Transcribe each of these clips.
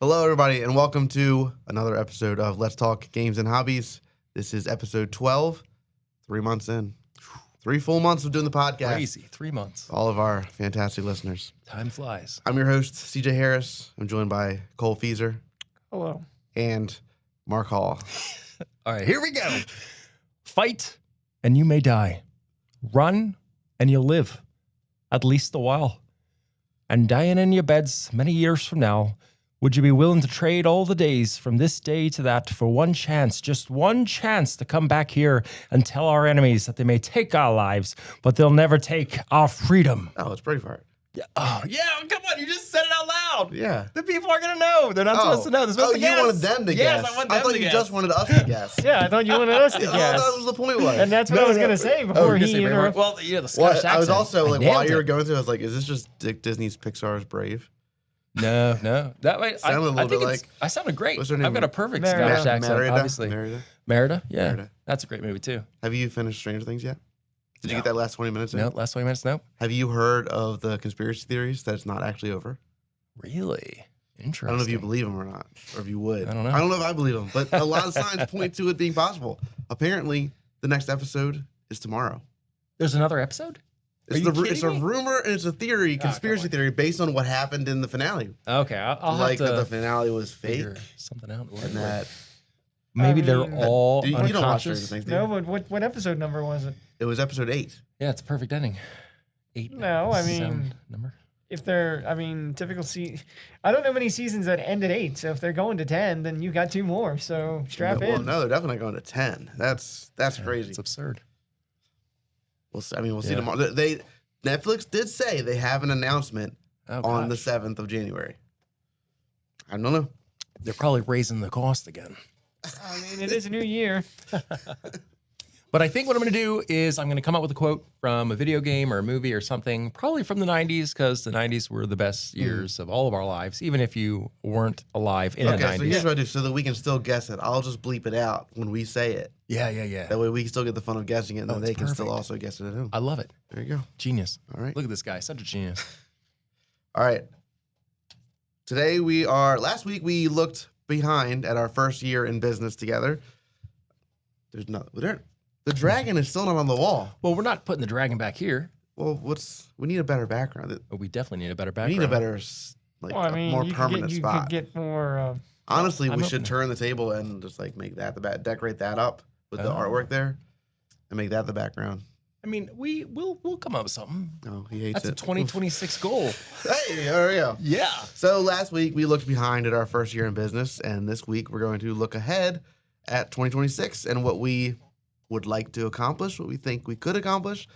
Hello, everybody, and welcome to another episode of Let's Talk Games and Hobbies. This is episode 12, 3 months in. 3 full months of doing the podcast. Crazy, 3 months. All of our fantastic listeners. Time flies. I'm your host, CJ Harris. I'm joined by Cole Feeser. Hello. And Mark Hall. All right, here we go. Fight, and you may die. Run, and you'll live. At least a while. And dying in your beds many years from now, would you be willing to trade all the days from this day to that for one chance, just one chance to come back here and tell our enemies that they may take our lives, but they'll never take our freedom? Oh, it's pretty far. Yeah. Oh, yeah, come on, you just said it out loud. Yeah. The people are going to know. They're not supposed to know. They're supposed to guess. You wanted them to yes, guess. I want them I thought to you guess. just wanted us to guess. Yeah, I thought you wanted us to Oh, guess. that was the point was. And that's what I was going to say before you he say interrupted. Well, the Well, Scottish accent. I was also like, while you were it. going through, I was like, is this just Disney's Pixar's Brave? No. That way, Sounded a little bit like- I sounded great. What's her name? I've got a perfect Merida. Scottish accent, obviously. Merida? Yeah. Merida. That's a great movie, too. Have you finished Stranger Things yet? Did you No. get that last 20 minutes in? No, last 20 minutes, no. Have you heard of the conspiracy theories that it's not actually over? Really? Interesting. I don't know if you believe them or not, or if you would. I don't know. I don't know if I believe them, but a lot of signs point to it being possible. Apparently, the next episode is tomorrow. There's another episode? It's, it's a rumor and it's a theory, conspiracy theory, based on what happened in the finale. Okay, I'll Like have that the to finale was fake, figure something out. and that Maybe I they're mean, all you don't watch Stranger unconscious. Things, do you? No, but what episode number was it? It was episode 8. Yeah, it's a perfect ending. 8. No, I mean- sound number. If they're, typical I don't know many seasons that end at 8. So if they're going to 10, then you got 2 more. So strap Well, in. no, they're definitely going to 10. That's crazy. It's absurd. We'll see Yeah. tomorrow. Netflix did say they have an announcement Oh, on the gosh. 7th of January. I don't know. They're probably raising the cost again. I mean, it is a new year. But I think what I'm going to do is I'm going to come up with a quote from a video game or a movie or something, probably from the 90s, because the 90s were the best years of all of our lives, even if you weren't alive in the 90s. Okay, so here's what I do so that we can still guess it. I'll just bleep it out when we say it. Yeah. That way we can still get the fun of guessing it, and then it's they can still perfect. also guess it at home. I love it. There you go. Genius. All right. Look at this guy. Such a genius. All right. Today last week we looked behind at our first year in business together. The dragon is still not on the wall. Well, we're not putting the dragon back here. Well, we need a better background. But we definitely need a better We background. need a better, more you permanent could spot. get more. Honestly, I'm we open should to- turn the table and just like make that decorate that up with the Oh. artwork there, and make that the background. I mean, we'll come up with something. Oh, he hates That's a it. 2026 goal. Hey, there we go. Yeah. So last week we looked behind at our first year in business, and this week we're going to look ahead at 2026 and what we would like to accomplish, what we think we could accomplish.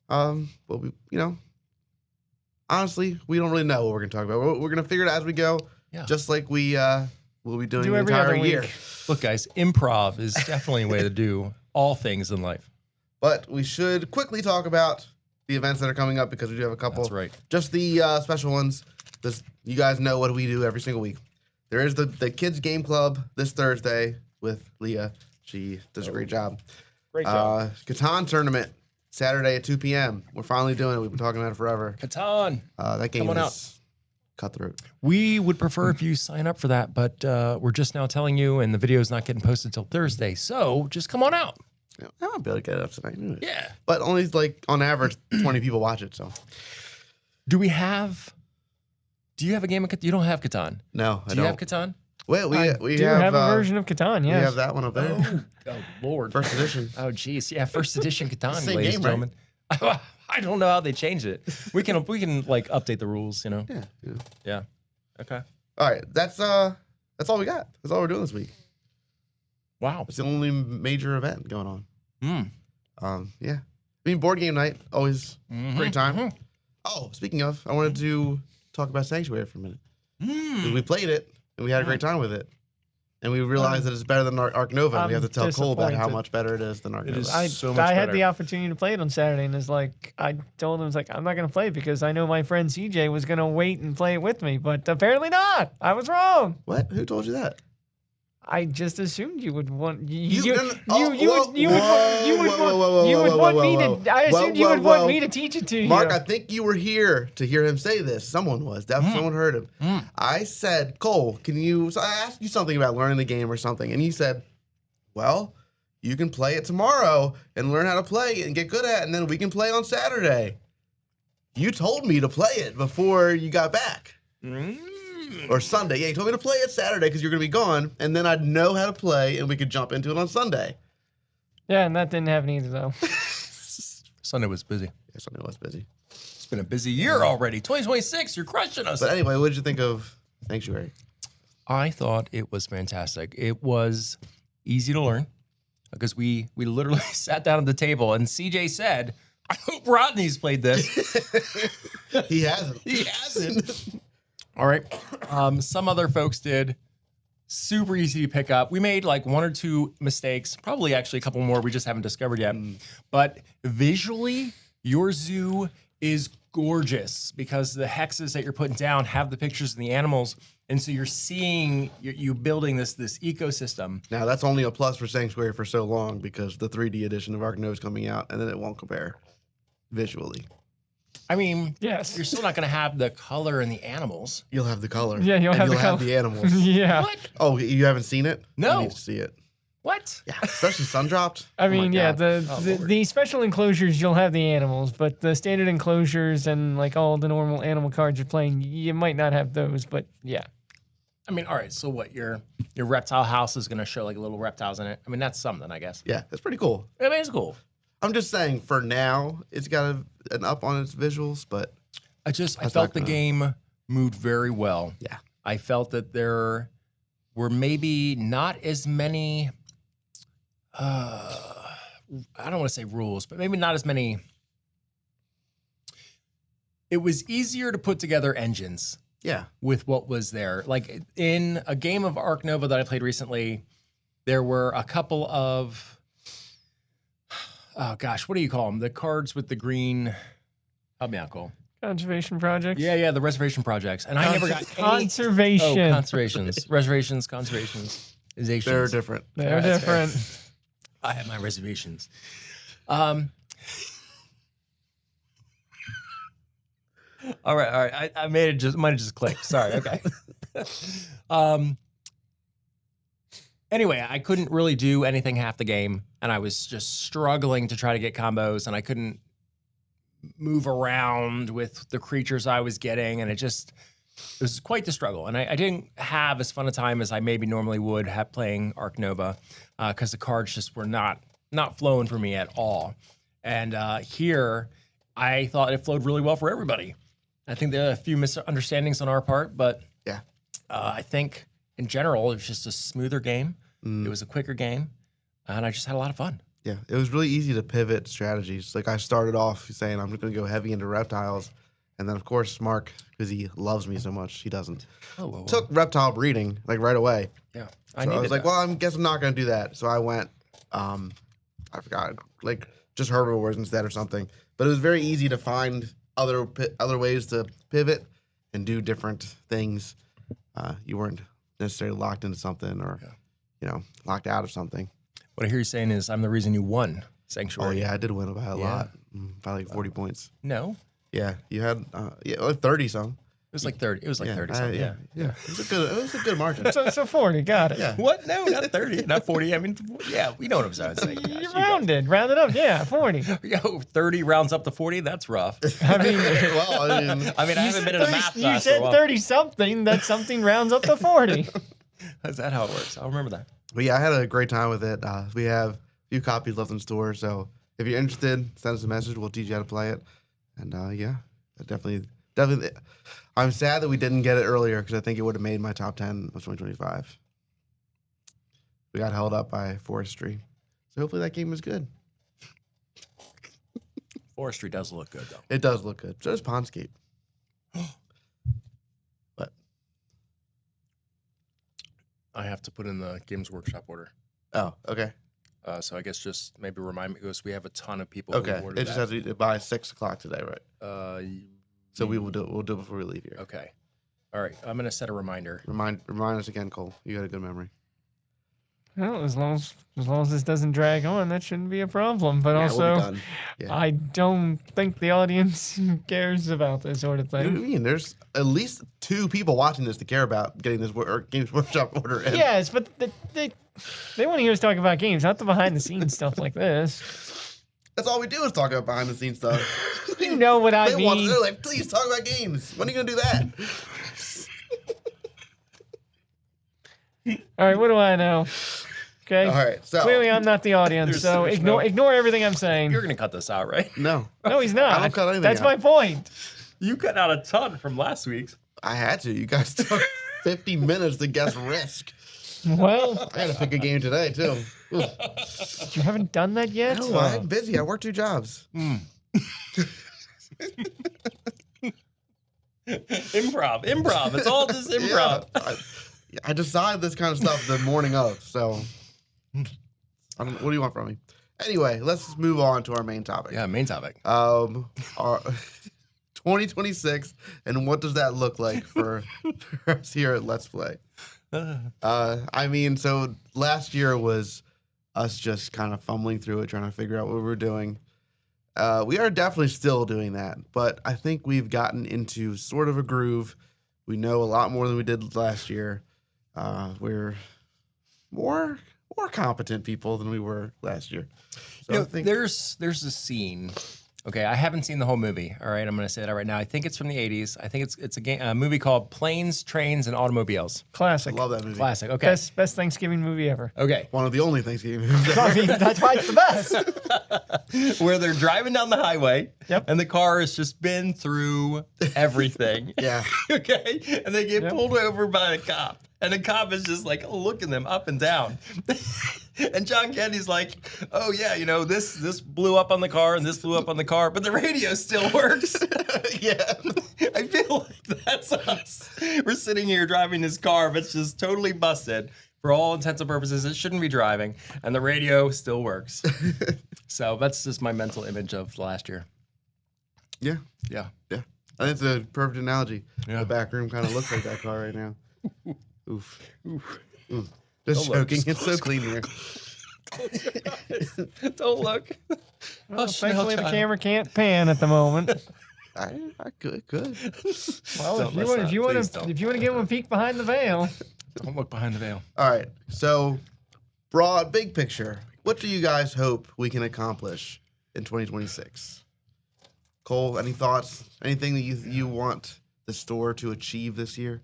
But we, honestly, we don't really know what we're going to talk about. We're going to figure it out as we go, Yeah. just like we will be doing Do the every entire other week. year. Look, guys, improv is definitely a way to do all things in life. But we should quickly talk about the events that are coming up because we do have a couple. That's right. Just the special ones. You guys know what we do every single week. There is the Kids Game Club this Thursday with Leah. She does a great job. Great job. Catan tournament Saturday at 2 p.m. We're finally doing it. We've been talking about it forever. Catan. That game Come on is cutthroat. We would prefer if you sign up for that, but we're just now telling you, and the video is not getting posted until Thursday. So just come on out. Yeah, I might be able to get it up tonight. Yeah. But only on average 20 people watch it. So Do you have a game of Catan? You don't have Catan. no, I Do don't. you have Catan? Well, we do have a version of Catan, We yes. have that one up there. Oh, Lord. First edition. Oh, geez. Yeah, first edition Catan, Same ladies game, and gentlemen. I don't know how they changed it. We can like update the rules, Yeah. Yeah. Okay. All right. That's all we got. That's all we're doing this week. Wow. It's the only major event going on. Mm. Yeah. I mean, board game night, always Mhm. great time. Mhm. Oh, speaking of, I wanted to talk about Sanctuary for a minute. 'Cause Mm. we played it, and we had a great time with it. And we realized that it's better than Ark Nova. And we I'm have to tell Cole about how disappointed. much better it is than Ark It Nova. is I, so much I had better. the opportunity to play it on Saturday, and it's like I told him, I'm not going to play it because I know my friend CJ was going to wait and play it with me, but apparently not. I was wrong. What? Who told you that? I just assumed you would want whoa, whoa, whoa, want whoa, me whoa. to. I assumed you Whoa, would want whoa. me to teach it to you. Mark, I think you were here to hear him say this. Someone was. Definitely someone heard him. I said, Cole, so I asked you something about learning the game or something, and you said, well, you can play it tomorrow and learn how to play and get good at it, and then we can play on Saturday. You told me to play it before you got back. Or Sunday. Yeah, you told me to play it Saturday because you're going to be gone, and then I'd know how to play, and we could jump into it on Sunday. Yeah, and that didn't happen either, though. Sunday was busy. Yeah, Sunday was busy. It's been a busy year already. 2026, you're crushing us. But anyway, what did you think of Sanctuary? I thought it was fantastic. It was easy to learn because we literally sat down at the table and CJ said, I hope Rodney's played this. He hasn't. He hasn't. All right. Some other folks did. Super easy to pick up. We made like one or two mistakes, probably actually a couple more we just haven't discovered yet. But visually, your zoo is gorgeous because the hexes that you're putting down have the pictures of the animals. And so you're seeing you building this ecosystem. Now, that's only a plus for Sanctuary for so long because the 3D edition of Ark Nova is coming out, and then it won't compare visually. I mean, Yes. you're still not going to have the color in the animals. You'll have the color. Yeah, you'll and have the you'll have color. the animals. Yeah. What? Oh, you haven't seen it? No. You need to see it. What? Yeah, especially Sundropped. I Oh my mean, yeah, God. the special enclosures, you'll have the animals, but the standard enclosures and like all the normal animal cards you're playing, you might not have those, but yeah. I mean, all right, so what? Your reptile house is going to show like little reptiles in it. I mean, that's something, I guess. Yeah, that's pretty cool. I mean, it's cool. I'm just saying, for now, it's got an up on its visuals, but I felt the game moved very well. yeah. I felt that there were maybe not as many, I don't want to say rules, but maybe not as many. It was easier to put together engines Yeah. with what was there. Like in a game of Ark Nova that I played recently, there were a couple of, oh gosh, what do you call them? The cards with the green, help me out, Cole. Conservation projects? Yeah, the reservation projects. And I never got any. Conservation. Oh, conservations. Reservations, conservations. They're different. They're different. I have my reservations. All right. I made it might have just clicked. Sorry. Okay. Anyway, I couldn't really do anything half the game, and I was just struggling to try to get combos, and I couldn't move around with the creatures I was getting, and it was quite the struggle. And I didn't have as fun a time as I maybe normally would have playing Ark Nova, because the cards just were not flowing for me at all. And here, I thought it flowed really well for everybody. I think there are a few misunderstandings on our part, but Yeah. I think in general, it was just a smoother game. It was a quicker game, and I just had a lot of fun. Yeah, it was really easy to pivot strategies. Like, I started off saying I'm just going to go heavy into reptiles. And then, of course, Mark, because he loves me so much, he doesn't. Oh, Took reptile breeding, like, right away. yeah. So I was like, well, I guess I'm not going to do that. So I went, I forgot, like, just herbivores instead or something. But it was very easy to find other ways to pivot and do different things. You weren't necessarily locked into something or, locked out of something. What I hear you saying is I'm the reason you won Oh, Sanctuary. yeah, I did win by a lot. By like 40 points. No, Yeah, you had, like 30-some. it was like 30. It was like 30 something. Yeah. It was a good margin. So 40, got it. Yeah. What? No, not 30, not 40. I mean, yeah, we know what I'm saying. Gosh, You guys. rounded up, yeah, 40. Yo, 30 rounds up to 40. That's rough. I mean, Well, I mean, I mean, I haven't been in a math class for a said while. 30 something, that something rounds up to 40. Is that how it works? I'll remember that. but yeah, I had a great time with it. We have a few copies left in store, so if you're interested, send us a message. We'll teach you how to play it. And yeah, definitely. I'm sad that we didn't get it earlier because I think it would have made my top 10 of 2025. We got held up by forestry, so hopefully that game is good. Forestry does look good, though. It does look good. So does Pondscape. But I have to put in the Games Workshop order. oh, okay, So I guess just maybe remind me because we have a ton of people. okay. Who It just has to be by 6 o'clock today, right? So we will do it. We'll do it before we leave here. Okay. All right. I'm gonna set a reminder. Remind us again, Cole. You got a good memory. Well, as long as this doesn't drag on, that shouldn't be a problem. But Yeah, we'll be also, done. Yeah. I don't think the audience cares about this sort of You know what I thing. mean? There's at least 2 people watching this to care about getting this Games Workshop order in. Yes, but they want to hear us talk about games, not the behind the scenes stuff like this. That's all we do is talk about behind the scenes stuff. You know what I They're mean. like, please talk about games. When are you gonna do that? All right, what do I know? Okay. All right, so Clearly, I'm not the audience, There's- so there's ignore everything I'm saying. You're gonna cut this out, right? no, No, he's not. I don't cut anything That's out. my point. You cut out a ton from last week's. I had to. You guys took 50 minutes to guess Risk. Well, I had to pick a game today too. Ooh. you haven't done that yet. No, I'm busy. I work 2 jobs. Improv. It's all just improv. Yeah, I decide this kind of stuff the morning of. So, what do you want from me? Anyway, let's move on to our main topic. Yeah, main topic. Our 2026, and what does that look like for us here at Let's Play? I mean, so last year was us just kind of fumbling through it, trying to figure out what we were doing. We are definitely still doing that, but I think we've gotten into sort of a groove. We know a lot more than we did last year. We're more competent people than we were last year. So You know, I think there's a scene. Okay, I haven't seen the whole movie. All right, I'm going to say that right now. I think it's from the 80s. I think it's a movie called Planes, Trains, and Automobiles. I Classic. love that movie. Classic. Okay. Best Thanksgiving movie ever. Okay. One of the only Thanksgiving movies. I mean, that's why it's the best. Where they're driving down the highway, Yep. and the car has just been through everything. Yeah. Okay, and they get Yep. pulled over by a cop, and the cop is just like looking them up and down. And John Candy's like, "Oh yeah, you know this blew up on the car and this blew up on the car, but the radio still works." Yeah. I feel like that's us. We're sitting here driving this car, but it's just totally busted. For all intents and purposes, it shouldn't be driving, and the radio still works. So that's just my mental image of last year. Yeah. Yeah. Yeah. I think it's a perfect analogy. Yeah. The back room kind of looks like that car right now. Oof. Oof. Just Don't look. joking. It's so clean here. Don't look. Well, Hush, thankfully, the child. camera can't pan at the moment. I could. Well, Don't mess up. Please don't. if you want to give him a peek behind the veil, Don't look behind the veil. All right. So, broad, big picture. What do you guys hope we can accomplish in 2026? Cole, any thoughts? Anything that you want the store to achieve this year?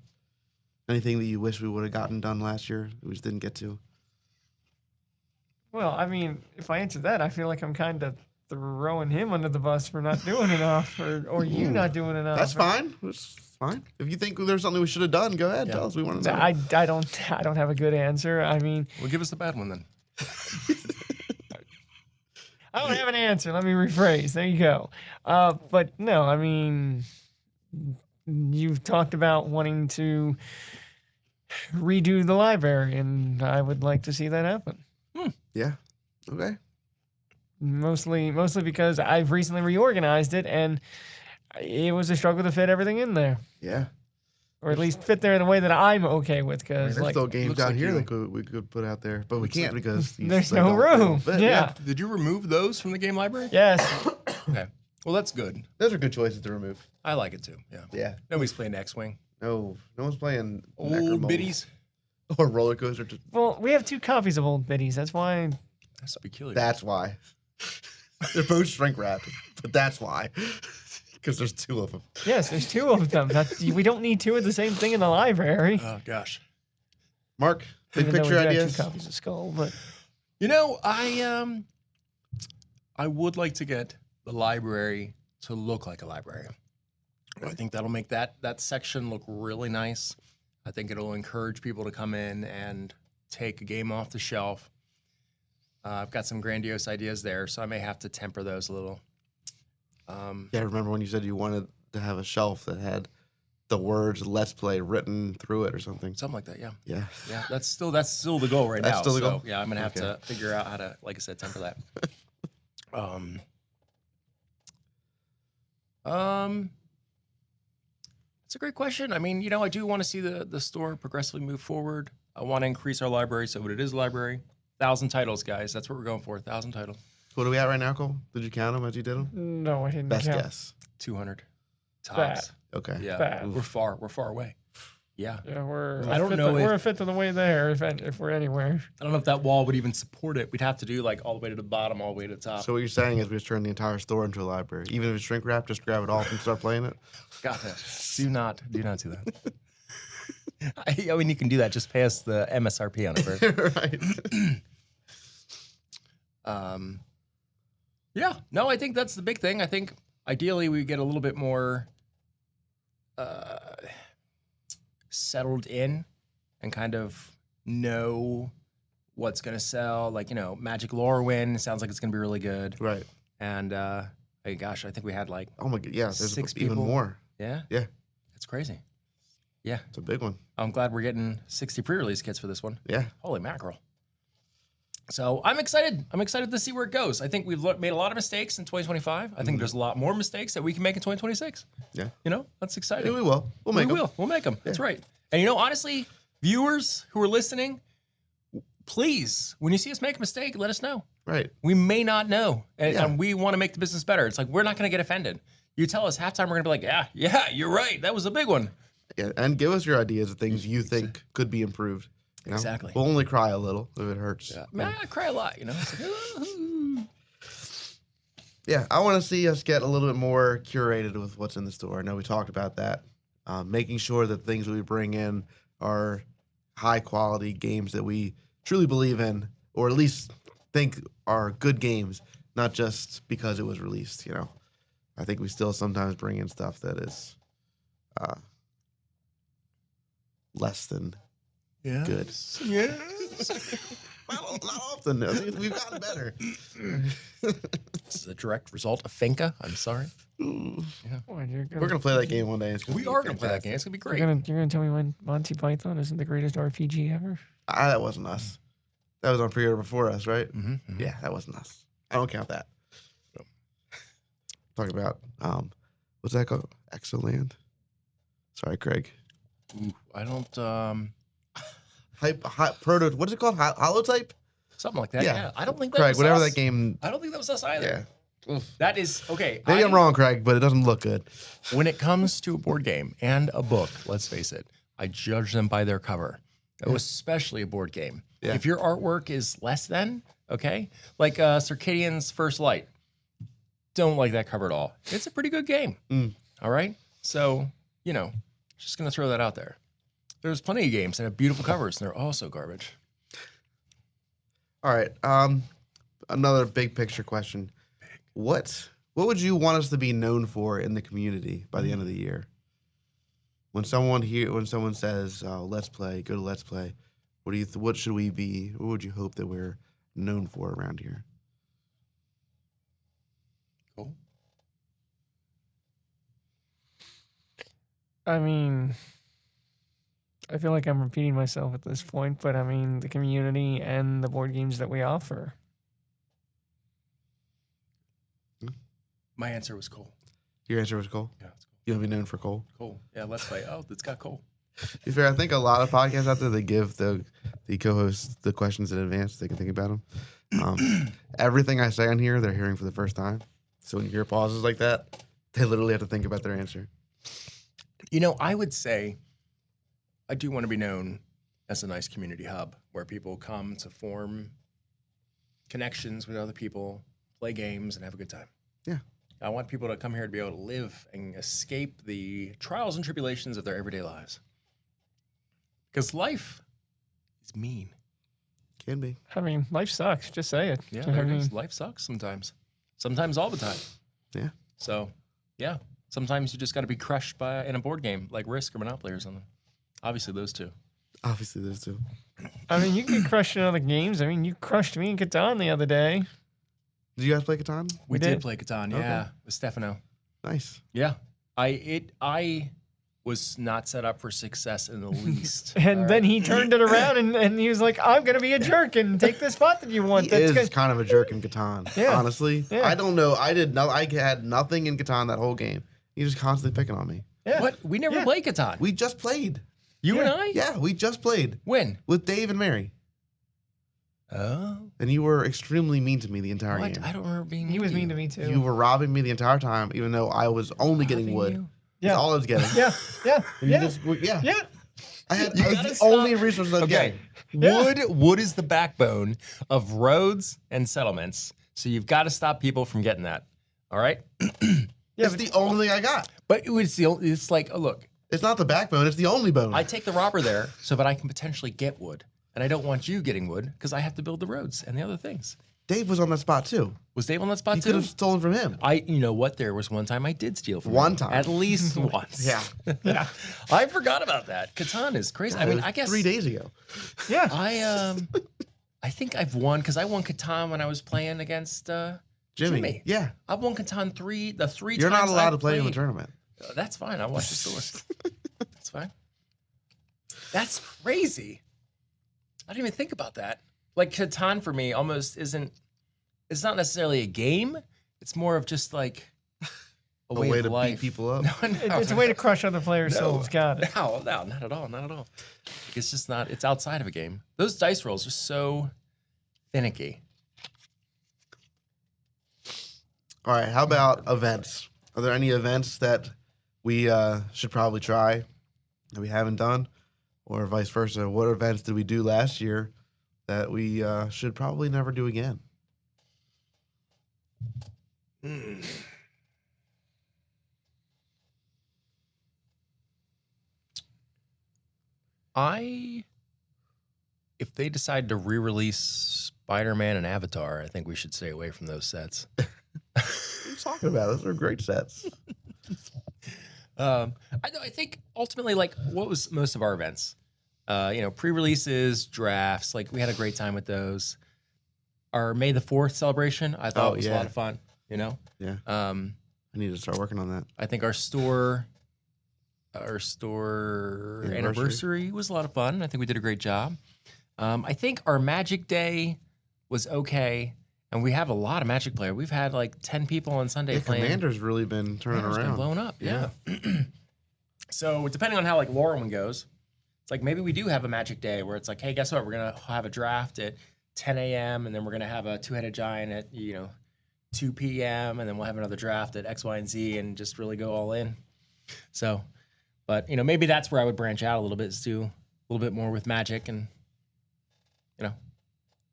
Anything that you wish we would have gotten done last year that we just didn't get to? well, I mean, if I answer that, I feel like I'm kind of throwing him under the bus for not doing enough, or you not doing enough. That's fine. That's fine. If you think there's something we should have done, go ahead. Yeah. Tell us. We want to know. I don't have a good answer. I mean, Well, give us the bad one then. I don't have an answer. Let me rephrase. There you go. But no, I mean, you've talked about wanting to redo the library, and I would like to see that happen. Yeah. Okay. Mostly because I've recently reorganized it, and it was a struggle to fit everything in there, Yeah. or at least fit there in a way that I'm okay with. I mean, Because there's like, still games looks out like here you- that we could put out there, but we Looks can't like- because these, there's they no don't- they room. don't fit. Yeah. Did you remove those from the game library? Yes. Okay. Well, that's good. Those are good choices to remove. I like it too. Yeah. Yeah. Nobody's playing X-Wing. No one's playing Old Necromole biddies. or roller coaster. Well, we have 2 copies of Old Biddies. That's why. That's peculiar. That's why. They're both shrink wrapped, but that's why. Because there's 2 of them. Yes, there's 2 of them. We don't need 2 of the same thing in the library. Oh gosh. Mark, big Even though picture we do have ideas. 2 copies of Skull, but You know, I would like to get the library to look like a library. I think that'll make that section look really nice. I think it'll encourage people to come in and take a game off the shelf. I've got some grandiose ideas there, so I may have to temper those a little. Yeah, remember when you said you wanted to have a shelf that had the words "Let's Play" written through it or something? Something like that, yeah. Yeah. Yeah, that's still the goal right That's now. still the so, goal? Yeah, I'm gonna have Okay. to figure out how to, like I said, temper that. It's a great question. I mean, you know, I do want to see the store progressively move forward. I want to increase our library so what it is a library. 1,000 titles, guys. That's what we're going for. 1,000 titles. What are we at right now, Cole? Did you count them as you did them? No, I didn't Best count guess. 200 that. tops. Okay. Yeah, That. we're far away. Yeah. Yeah, we're I don't a fifth know of- if- we're a fifth of the way there if we're anywhere. I don't know if that wall would even support it. We'd have to do like all the way to the bottom, all the way to the top. So what you're saying is we just turn the entire store into a library. Even if it's shrink wrap, just grab it off and start playing it? Got that. Do not do that. I mean, you can do that. Just pay us the MSRP on it first. Right. Yeah. No, I think that's the big thing. I think ideally we get a little bit more settled in and kind of know what's going to sell. Like, Magic Lorwyn sounds like it's going to be really good. Right. And, hey, gosh, I think we had like, Oh my god, yeah, there's 6 even people. more. yeah? Yeah. It's crazy. Yeah. It's a big one. I'm glad we're getting 60 pre-release kits for this one. Yeah. Holy mackerel. So I'm excited. I'm excited to see where it goes. I think we've made a lot of mistakes in 2025. I think there's a lot more mistakes that we can make in 2026. Yeah. That's I exciting. think we will. We'll make we them. will. We'll make them. That's right. And honestly, viewers who are listening, please, when you see us make a mistake, let us know. Right. We may not know, and, Yeah. and we want to make the business better. It's like we're not going to get offended. You tell us halftime, we're going to be like, yeah, you're right. That was a big one. Yeah. And give us your ideas of things you think could be improved. You know? Exactly. We'll only cry a little if it hurts. Yeah. Man, I cry a lot. It's like, Yeah, I want to see us get a little bit more curated with what's in the store. I know we talked about that. Making sure that things that we bring in are high quality games that we truly believe in, or at least think are good games, not just because it was released. I think we still sometimes bring in stuff that is less than good. Yes. Not often. We've gotten better. This is a direct result of Finca. I'm sorry. Boy, We're gonna play that game one day. It's We are going to play that game. It's going to be You're great. gonna tell me when Monty Python isn't the greatest RPG ever? That wasn't us. That was on pre-order before us, right? Mm-hmm. Yeah, that wasn't us. I don't count that. Talking about what's that called? Exoland. Sorry, Craig. Ooh, I don't. Proto. What is it called? Holotype. Something like that. Yeah. Yeah. I don't think that Craig, was whatever us. that game. I don't think that was us either. Yeah. That is okay. Maybe I'm wrong, Craig, but it doesn't look good. When it comes to a board game and a book, let's face it, I judge them by their cover, especially a board game. Yeah. If your artwork is less than, okay, like Circadian's First Light, don't like that cover at all. It's a pretty good game. All right. So, just going to throw that out there. There's plenty of games that have beautiful covers and they're also garbage. All right. Another big picture question. What would you want us to be known for in the community by the end of the year? When someone says, "Let's play," go to Let's Play. What should we be? What would you hope that we're known for around here? Cool. I mean, I feel like I'm repeating myself at this point, but I mean, the community and the board games that we offer. My answer was cool. Your answer was Cole. Yeah, it's cool. You want to be known for Cole? Cool. Yeah, Let's Play. Oh, it's got cool. To be fair, I think a lot of podcasts out there, they give the co-hosts the questions in advance. They can think about them. Everything I say on here, they're hearing for the first time. So when you hear pauses like that, they literally have to think about their answer. I would say I do want to be known as a nice community hub where people come to form connections with other people, play games, and have a good time. Yeah. I want people to come here to be able to live and escape the trials and tribulations of their everyday lives. Because life is mean. Can be. I mean, life sucks. Just say it. Yeah, I there it mean, is. Life sucks sometimes. Sometimes all the time. Yeah. So, yeah. Sometimes you just got to be crushed in a board game like Risk or Monopoly or something. Obviously, those two. Obviously, there's two. I mean, you can get crushed in other games. I mean, you crushed me in Catan the other day. Did you guys play Catan? We did. did play Catan, yeah, with Stefano. Nice. Yeah. I was not set up for success in the least. And all then right? he turned it around and he was like, I'm going to be a jerk and take the spot that you want. He That's is good. kind of a jerk in Catan. Yeah. Honestly, Yeah. I don't know. I had nothing in Catan that whole game. He was constantly picking on me. Yeah. What? We never Yeah. played Catan. We just played. You and Yeah. I? Yeah, we just played When? with Dave and Mary. Oh. And you were extremely mean to me the entire What? game. I don't remember being He was mean you. to me too. You were robbing me the entire time, even though I was only getting Robbing wood. you? That's Yeah. all I was getting. Yeah. Yeah. And you Yeah. just, yeah. Yeah. I was gotta the stop. only resource I was Okay. getting. Wood is the backbone of roads and settlements. So you've got to stop people from getting that. All right? Yeah. It's the only thing I got. But it's like, oh, look, It's not the backbone, it's the only bone. I take the robber there so that I can potentially get wood. And I don't want you getting wood because I have to build the roads and the other things. Dave was on that spot too. Was Dave on that spot You too? could have stolen from him. You know what? There was one time I did steal from One him. time. At least once. Yeah. Yeah. I forgot about that. Catan is crazy. I It mean, was I guess 3 days ago. Yeah. I think I've won because I won Catan when I was playing against Jimmy. Yeah. I've won Catan three You're not times allowed I've to play in the played. tournament. That's fine. I'll watch the scores. That's fine. That's crazy. I didn't even think about that. Like Catan for me almost isn't. It's not necessarily a game. It's more of just like a way, way of to life. beat people up. No, It's a way to crush other players' souls. Got it. No, not at all. Not at all. It's just not. It's outside of a game. Those dice rolls are so finicky. All right. How about events? Are there any events that we should probably try that we haven't done? Or vice versa? What events did we do last year that we should probably never do again? If they decide to re-release Spider-Man and Avatar, I think we should stay away from those sets. What are you talking about? Those are great sets. I think ultimately, like, what was most of our events? Pre-releases, drafts. Like, we had a great time with those. Our May the 4th celebration, I thought was a lot of fun. You know, Yeah. I need to start working on that. I think our store anniversary was a lot of fun. I think we did a great job. I think our Magic Day was okay, and we have a lot of Magic players. We've had like 10 people on Sunday Yeah, playing. Commander's really been turning Commander's been around. blowing up. Yeah. So depending on how like Lorwyn goes, it's like maybe we do have a Magic Day where it's like, hey, guess what? We're gonna have a draft at 10 a.m. and then we're gonna have a two-headed giant at 2 p.m. and then we'll have another draft at X, Y, and Z and just really go all in. So, but maybe that's where I would branch out a little bit, is do a little bit more with Magic and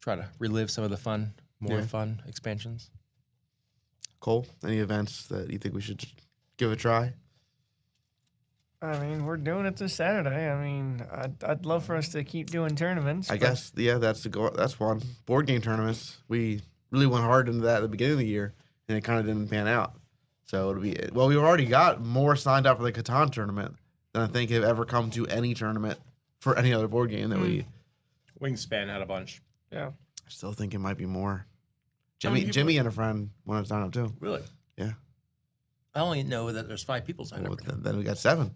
try to relive some of the more fun expansions. Cole, any events that you think we should give a try? I mean, we're doing it this Saturday. I mean, I'd love for us to keep doing tournaments. I but guess, yeah, that's the goal. That's one. Board game tournaments. We really went hard into that at the beginning of the year, and it kind of didn't pan out. So it'll be, well, we've already got more signed up for the Catan tournament than I think have ever come to any tournament for any other board game that we. Wingspan had a bunch. Yeah. I still think it might be more. How many Jimmy people- and a friend wanted to sign up too. Really? Yeah. I only know that there's 5 people signed Well, up. then we got 7.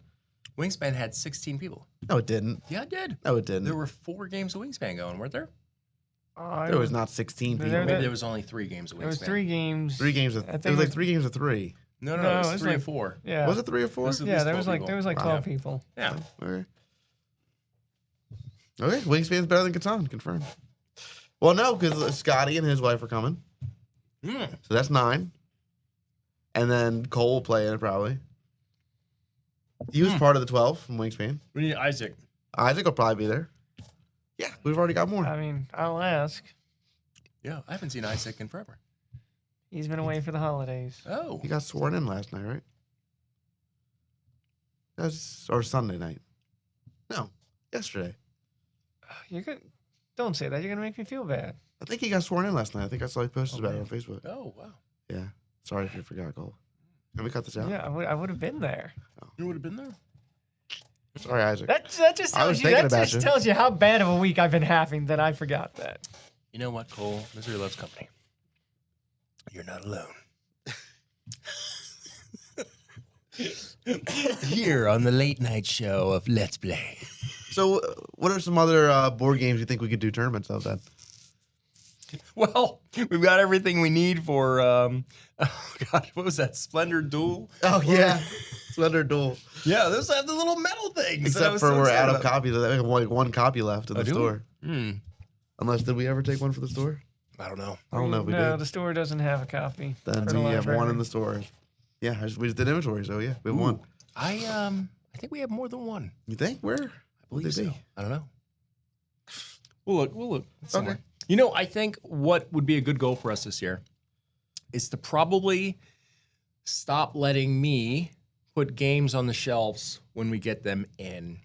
Wingspan had 16 people. No, it didn't. Yeah, it did. No, it didn't. There were 4 games of Wingspan going, weren't there? There was not 16 people. There- Maybe there was only 3 games of Wingspan. There was 3 games. 3 games of. I It think was like 3 games of 3. No, No, it was it was 3 or like- 4. Yeah. Was it 3 or 4? Was it- Yeah, least there was 12 like people. 12 people. Yeah. Okay. Okay, Wingspan's better than Catan, confirmed. Well, no, because Scotty and his wife are coming. Mm. So that's 9. And then Cole will play in it probably. He was part of the 12 from Wingspan. We need Isaac. Isaac will probably be there. Yeah, we've already got more. I mean, I'll ask. Yeah, I haven't seen Isaac in forever. He's been away for the holidays. Oh. He got sworn in last night, right? Or Sunday night. No, yesterday. You're good. Don't say that. You're gonna make me feel bad. I think he got sworn in last night. I think I saw he posted about it man. on Facebook. Oh, wow. Yeah. Sorry if you forgot, Cole. Can we cut this out? Yeah, I would have been there. You would have been there? Sorry, Isaac. That just I was tells you. thinking That about just you. tells you how bad of a week I've been having that I forgot that. You know what, Cole? Misery loves company. You're not alone. Here on the late night show of Let's Play. So, what are some other board games you think we could do tournaments of then? Well, we've got everything we need for, oh God, what was that? Splendor Duel? Oh yeah, Slender Duel. Yeah, those have the little metal things. that I Except was for so we're excited out of about. copies. We have like one copy left in the do we? store. Hmm. Unless did we ever take one for the store? I don't know. I don't know if we No, did. the store doesn't have a copy. Then for the we have one library. in the store. Yeah, we just did inventory, so yeah, we have one. Ooh, I think we have more than one. You think? Where? I Would believe they so. be? I don't know. We'll look. Somewhere. Okay. You know, I think what would be a good goal for us this year is to probably stop letting me put games on the shelves when we get them in.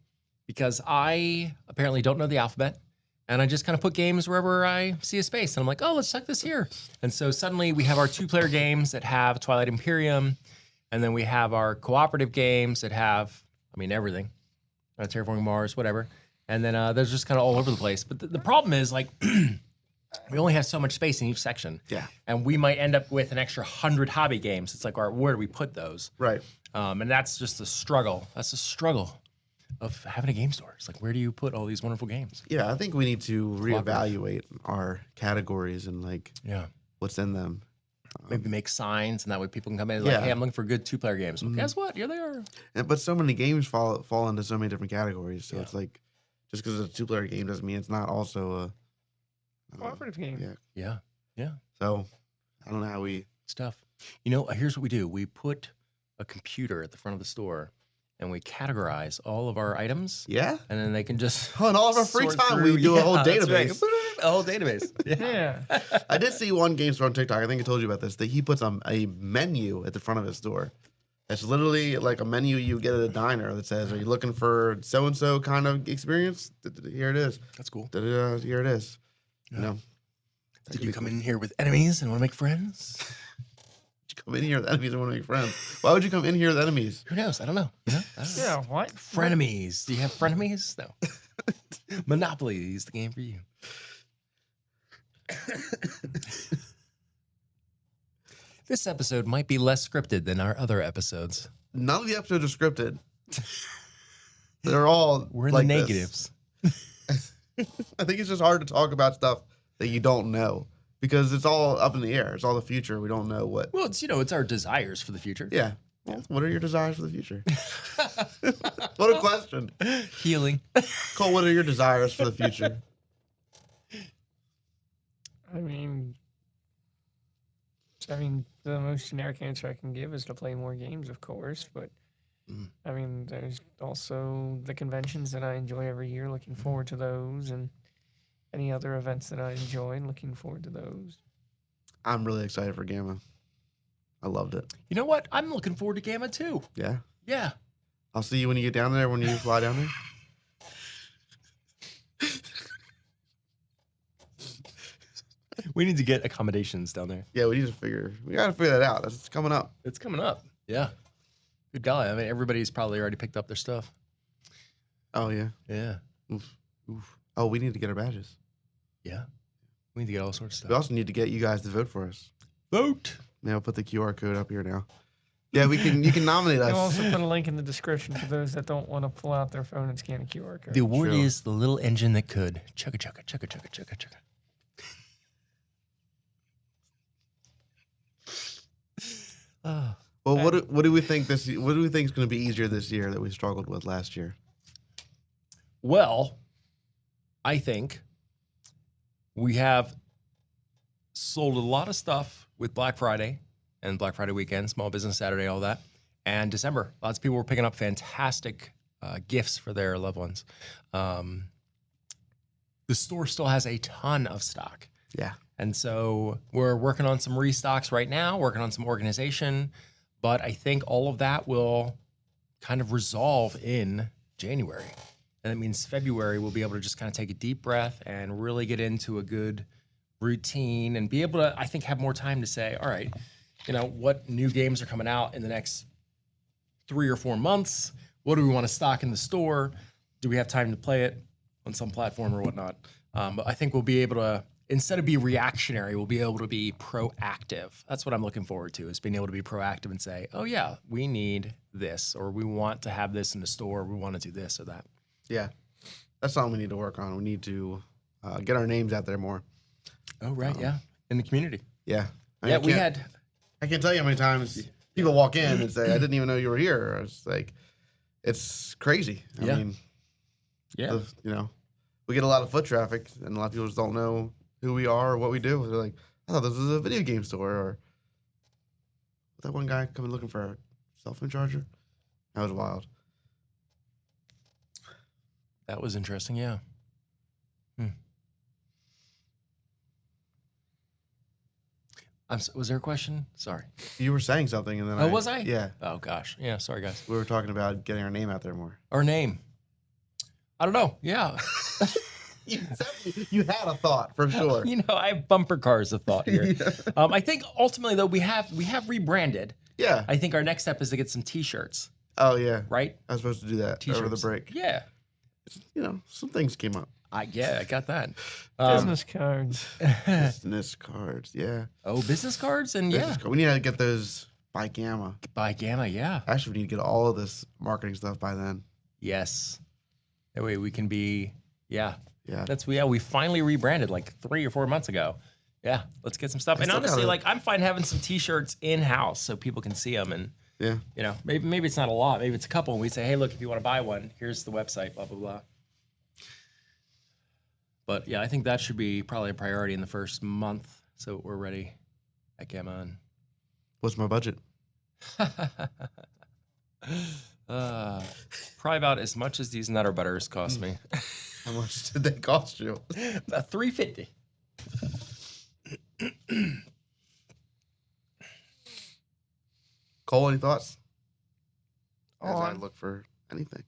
Because I apparently don't know the alphabet. And I just kind of put games wherever I see a space. And I'm like, oh, let's check this here. And so suddenly we have our 2-player games that have Twilight Imperium. And then we have our cooperative games that have, I mean, everything. Terraforming Mars, whatever. And then they're just kind of all over the place. But the problem is, like, we only have so much space in each section. Yeah. And we might end up with an extra 100 hobby games. It's like, all right, where do we put those? Right. And that's just the struggle. That's the struggle of having a game store. It's like, where do you put all these wonderful games? Yeah, I think we need to reevaluate our categories and like Yeah. what's in them. Maybe make signs, and that way people can come in and like, Yeah. hey, I'm looking for good 2-player games. Well, guess what? Here they are. But so many games fall into so many different categories. So Yeah. it's like just because it's a 2-player game doesn't mean it's not also a Cooperative game. Yeah. Yeah. So I don't know how we. It's tough. You know, here's what we do. We put a computer at the front of the store, and we categorize all of our items, Yeah. and then they can just Oh, and all of our free sort time through. we do a whole Yeah, that's right. database. A whole database. Yeah. Yeah. I did see one game store on TikTok. I think I told you about this. That he puts a menu at the front of his store. It's literally like a menu you get at a diner that says, "Are you looking for so and so kind of experience? Here it is. That's cool. Here it is." You know. Did you come in here with enemies and want to make friends? Come in here with enemies and want to make friends. Why would you come in here with enemies? Who knows? I don't know. You know? I don't know. Yeah. What? Frenemies. Do you have frenemies? No. Monopoly is the game for you. This episode might be less scripted than our other episodes. None of the episodes are scripted. They're all We're in like the this. negatives. I think it's just hard to talk about stuff that you don't know because it's all up in the air. It's all the future. We don't know what. Well, it's, you know, it's our desires for the future. Yeah. Well, what are your desires for the future? What a question. Healing. Cole, what are your desires for the future? I mean, the most generic answer I can give is to play more games, of course. But Mm. I mean, there's also the conventions that I enjoy every year. Looking forward to those, and any other events that I enjoy. Looking forward to those. I'm really excited for Gamma. I loved it. You know what? I'm looking forward to Gamma too. Yeah. Yeah. I'll see you when you get down there, when you fly down there. We need to get accommodations down there. Yeah, we got to figure that out. That's coming up. It's coming up. Yeah. Good golly. I mean, everybody's probably already picked up their stuff. Oh, yeah. Yeah. Oof. Oh, we need to get our badges. Yeah. We need to get all sorts of We stuff. also need to get you guys to vote for us. Vote. Now I'll put the QR code up here now. Yeah, you can nominate I'll us. also put a link in the description for those that don't want to pull out their phone and scan a QR code. The award Sure. is the little engine that could. Chugga chugga chugga chugga chugga chugga. Well, what do we think what do we think is going to be easier this year that we struggled with last year? Well, I think we have sold a lot of stuff with Black Friday and Black Friday weekend, Small Business Saturday, all that. And December, lots of people were picking up fantastic gifts for their loved ones. The store still has a ton of stock. Yeah. And so we're working on some restocks right now, working on some organization. But I think all of that will kind of resolve in January. And that means February we'll be able to just kind of take a deep breath and really get into a good routine and be able to, I think, have more time to say, all right, you know, what new games are coming out in the next 3 or 4 months? What do we want to stock in the store? Do we have time to play it on some platform or whatnot? But I think we'll be able to, instead of be reactionary, we'll be able to be proactive. That's what I'm looking forward to, is being able to be proactive and say, oh yeah, we need this, or we want to have this in the store, we want to do this or that. Yeah. That's something we need to work on. We need to get our names out there more. Oh, right. Yeah. In the community. Yeah. Yeah, we had. I can't tell you how many times people walk in and say, "I didn't even know you were here." I was like, it's crazy. I Yeah. mean, Yeah. we get a lot of foot traffic, and a lot of people just don't know who we are or what we do. They're like, "I thought this was a video game store," or that one guy coming looking for a cell phone charger. That was wild. That was interesting. Yeah. Was there a question? Sorry. You were saying something, and then Oh, was I? Yeah. Oh, gosh. Yeah. Sorry, guys. We were talking about getting our name out there more. Our name. I don't know. Yeah. You had a thought for sure. I have bumper cars of thought here. Yeah. I think ultimately, though, we have rebranded. Yeah. I think our next step is to get some T-shirts, Oh yeah. right? I was supposed to do that T-shirts. over the break. Yeah. Some things came up. I got that. Business cards. Business cards. Yeah. Oh, business cards and We need to get those by Gamma. by Gamma. Yeah. Actually, we need to get all of this marketing stuff by then. Yes. That way we can be. Yeah. Yeah. We finally rebranded like 3 or 4 months ago. Yeah. Let's get some stuff. I And still honestly, gotta- like I'm fine having some T-shirts in house so people can see them and. Yeah. Maybe it's not a lot. Maybe it's a couple. And we say, hey, look, if you want to buy one, here's the website, blah, blah, blah. But yeah, I think that should be probably a priority in the first month. So we're ready at Gamma. What's my budget? Probably about as much as these Nutter Butters cost me. How much did they cost you? About $3.50. Cole, any thoughts? As I On. look for anything.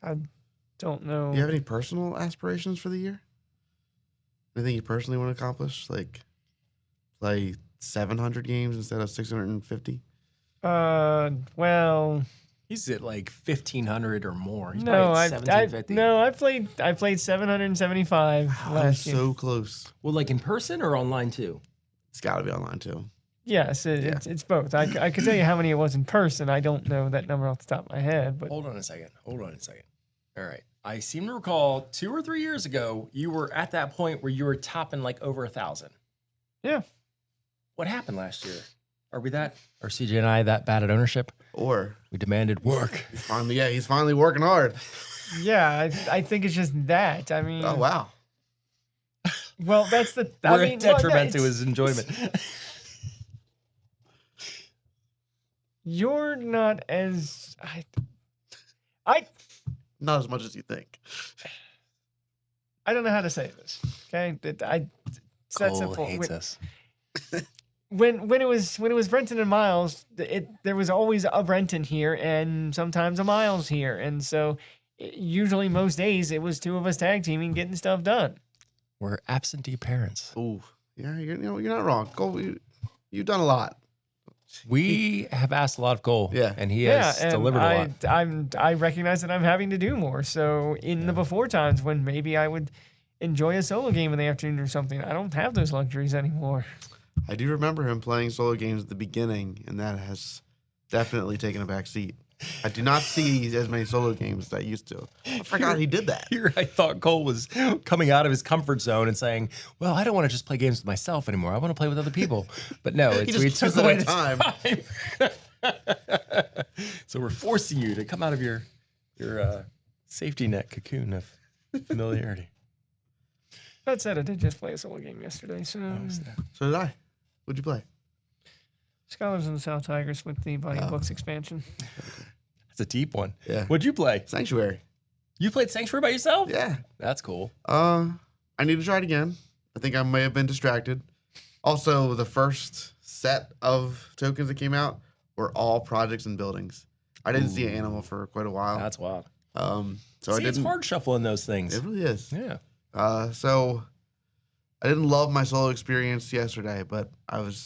I don't know. Do you have any personal aspirations for the year? Anything you personally want to accomplish? Like play 700 games instead of 650? Well, He's at like 1,500 or more. He's no, probably at I 1,750. I played 775 I'm last year. so close. Well, like in person or online too? It's got to be online too. Yes, it's both. I could tell you how many it was in person. I don't know that number off the top of my head, but Hold on a second. All right. I seem to recall 2 or 3 years ago, you were at that point where you were topping like over 1,000. yeah. What happened last year? Are CJ and I that bad at ownership? Or We demanded work. he's finally working hard. Yeah, I think it's just that. I mean, Oh wow. well, that's the. We're I mean, a detriment to it's- his enjoyment. You're not as I Not as much as you think. I don't know how to say this. Okay, it's that simple. us. When it was Brenton and Miles, there was always a Brenton here and sometimes a Miles here, and so usually most days it was two of us tag teaming, getting stuff done. We're absentee parents. Ooh, yeah, you're not wrong. Cole, you've done a lot. We have asked a lot of Cole, Yeah. and he Yeah, has and delivered a lot. I recognize that I'm having to do more. So in the before times when maybe I would enjoy a solo game in the afternoon or something, I don't have those luxuries anymore. I do remember him playing solo games at the beginning, and that has definitely taken a back seat. I do not see as many solo games as I used to. I forgot he did that. Here, I thought Cole was coming out of his comfort zone and saying, "Well, I don't want to just play games with myself anymore. I want to play with other people." But no, He just took away away time. So we're forcing you to come out of your safety net cocoon of familiarity. That said, I did just play a solo game yesterday. So So did I. What'd you play? Scholars of the South Tigers with the Body Oh. Books expansion. That's a deep one. Yeah. What'd you play? Sanctuary. You played Sanctuary by yourself? Yeah. That's cool. I need to try it again. I think I may have been distracted. Also, the first set of tokens that came out were all projects and buildings. I didn't see an animal for quite a while. That's wild. So See, I didn't. it's hard shuffling those things. It really is. Yeah. So I didn't love my solo experience yesterday, but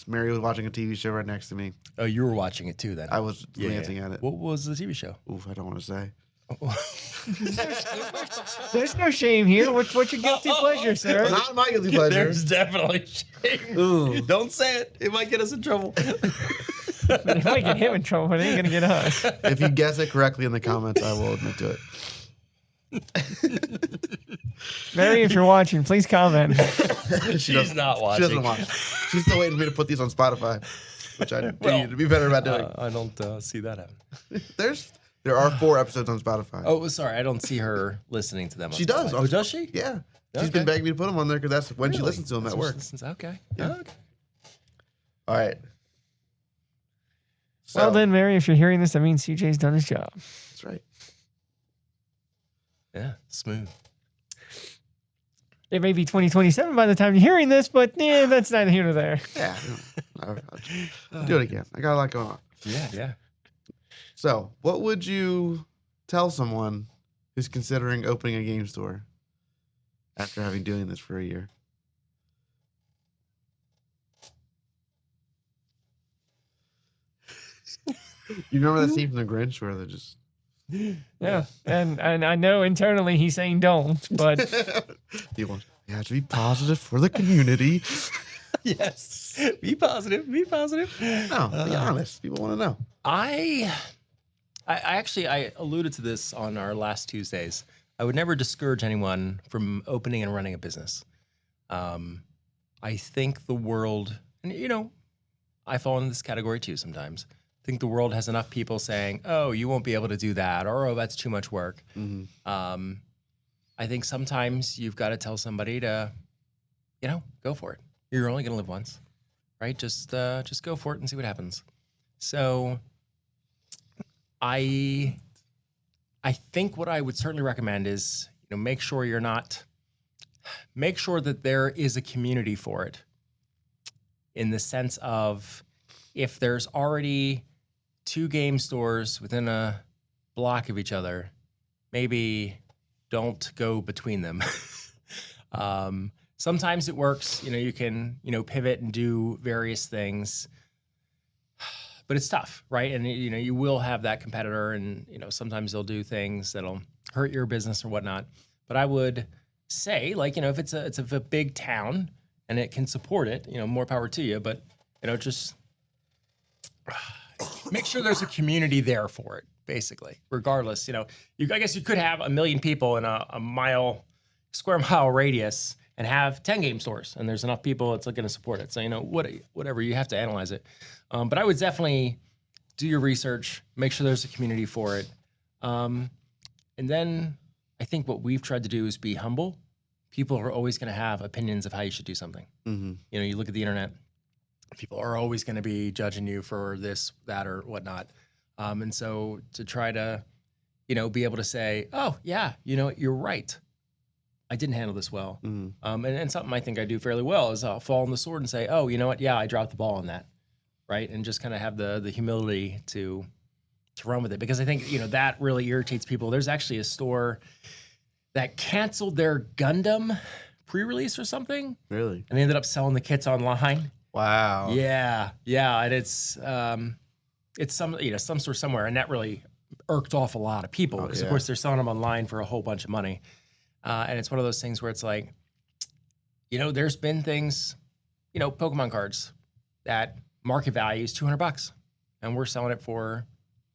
Mary was watching a TV show right next to me. Oh, you were watching it too then. I was Yeah, glancing at it. What was the TV show? Oof, I don't want to say. There's no shame here. What's your guilty pleasure, sir? Not my guilty pleasure. There's definitely shame. Ooh. Don't say it. It might get us in trouble. It might get him in trouble, but it ain't gonna get us. If you guess it correctly in the comments, I will admit to it. Mary, if you're watching, please comment. She's not watching. She doesn't watch. She's still waiting for me to put these on Spotify, which I need to be better about doing. I don't see that happen. There are 4 episodes on Spotify. Oh, sorry. I don't see her listening to them. She does. Oh, does she? Yeah. She's been begging me to put them on there because that's when she listens to them at work. Okay. Yeah. Okay. All right. So, Well then, Mary, if you're hearing this, that means CJ's done his job. That's right. Yeah, smooth. It may be 2027 by the time you're hearing this, but yeah, that's neither here nor there. Yeah. I'll do it again. I got a lot going on. Yeah. So, what would you tell someone who's considering opening a game store after having doing this for a year? You remember that scene from The Grinch where they just Yeah, and I know internally he's saying don't, but you have to be positive for the community. Yes. Be positive. Be positive. No, be honest. People want to know. I actually alluded to this on our last Tuesdays. I would never discourage anyone from opening and running a business. I think the world, and I fall in this category too sometimes. I think the world has enough people saying, "Oh, you won't be able to do that," or "Oh, that's too much work." Mm-hmm. I think sometimes you've got to tell somebody to, go for it. You're only going to live once, right? Just go for it and see what happens. So, I think what I would certainly recommend is, make sure that there is a community for it. In the sense of, if there's already 2 game stores within a block of each other, maybe don't go between them. Sometimes it works. You can, pivot and do various things, but it's tough, right? And, you will have that competitor and, sometimes they'll do things that'll hurt your business or whatnot. But I would say, if it's a big town and it can support it, more power to you. But, just make sure there's a community there for it, basically, regardless. I guess you could have 1 million people in a square mile radius and have 10 game stores, and there's enough people that's going to support it. So, whatever, you have to analyze it. But I would definitely do your research, make sure there's a community for it. And then I think what we've tried to do is be humble. People are always going to have opinions of how you should do something. Mm-hmm. You look at the internet, people are always going to be judging you for this, that, or whatnot. And so to try to, be able to say, oh, yeah, you're right. I didn't handle this well. Mm-hmm. And something I think I do fairly well is I'll fall on the sword and say, oh, you know what? Yeah, I dropped the ball on that. Right. And just kind of have the humility to run with it. Because I think, that really irritates people. There's actually a store that canceled their Gundam pre-release or something. Really? And they ended up selling the kits online. Wow. Yeah. And it's some store somewhere. And that really irked off a lot of people. Because, of course, they're selling them online for a whole bunch of money. And it's one of those things where it's like, there's been things, Pokemon cards that market value is $200, and we're selling it for,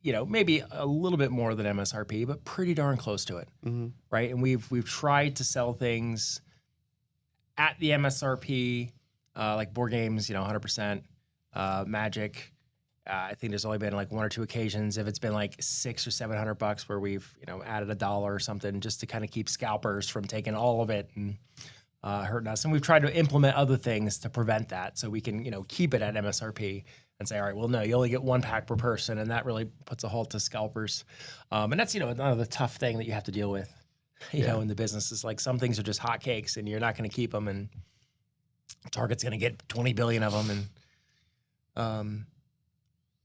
maybe a little bit more than MSRP, but pretty darn close to it, right? And we've tried to sell things at the MSRP, like board games, 100%, Magic. I think there's only been like 1 or 2 occasions if it's been like $600 or $700 where we've added $1 or something just to kind of keep scalpers from taking all of it and hurting us. And we've tried to implement other things to prevent that, so we can keep it at MSRP and say, all right, well, no, you only get 1 pack per person, and that really puts a halt to scalpers. And that's another tough thing that you have to deal with, in the business is like some things are just hotcakes, and you're not going to keep them, and Target's going to get 20 billion of them, and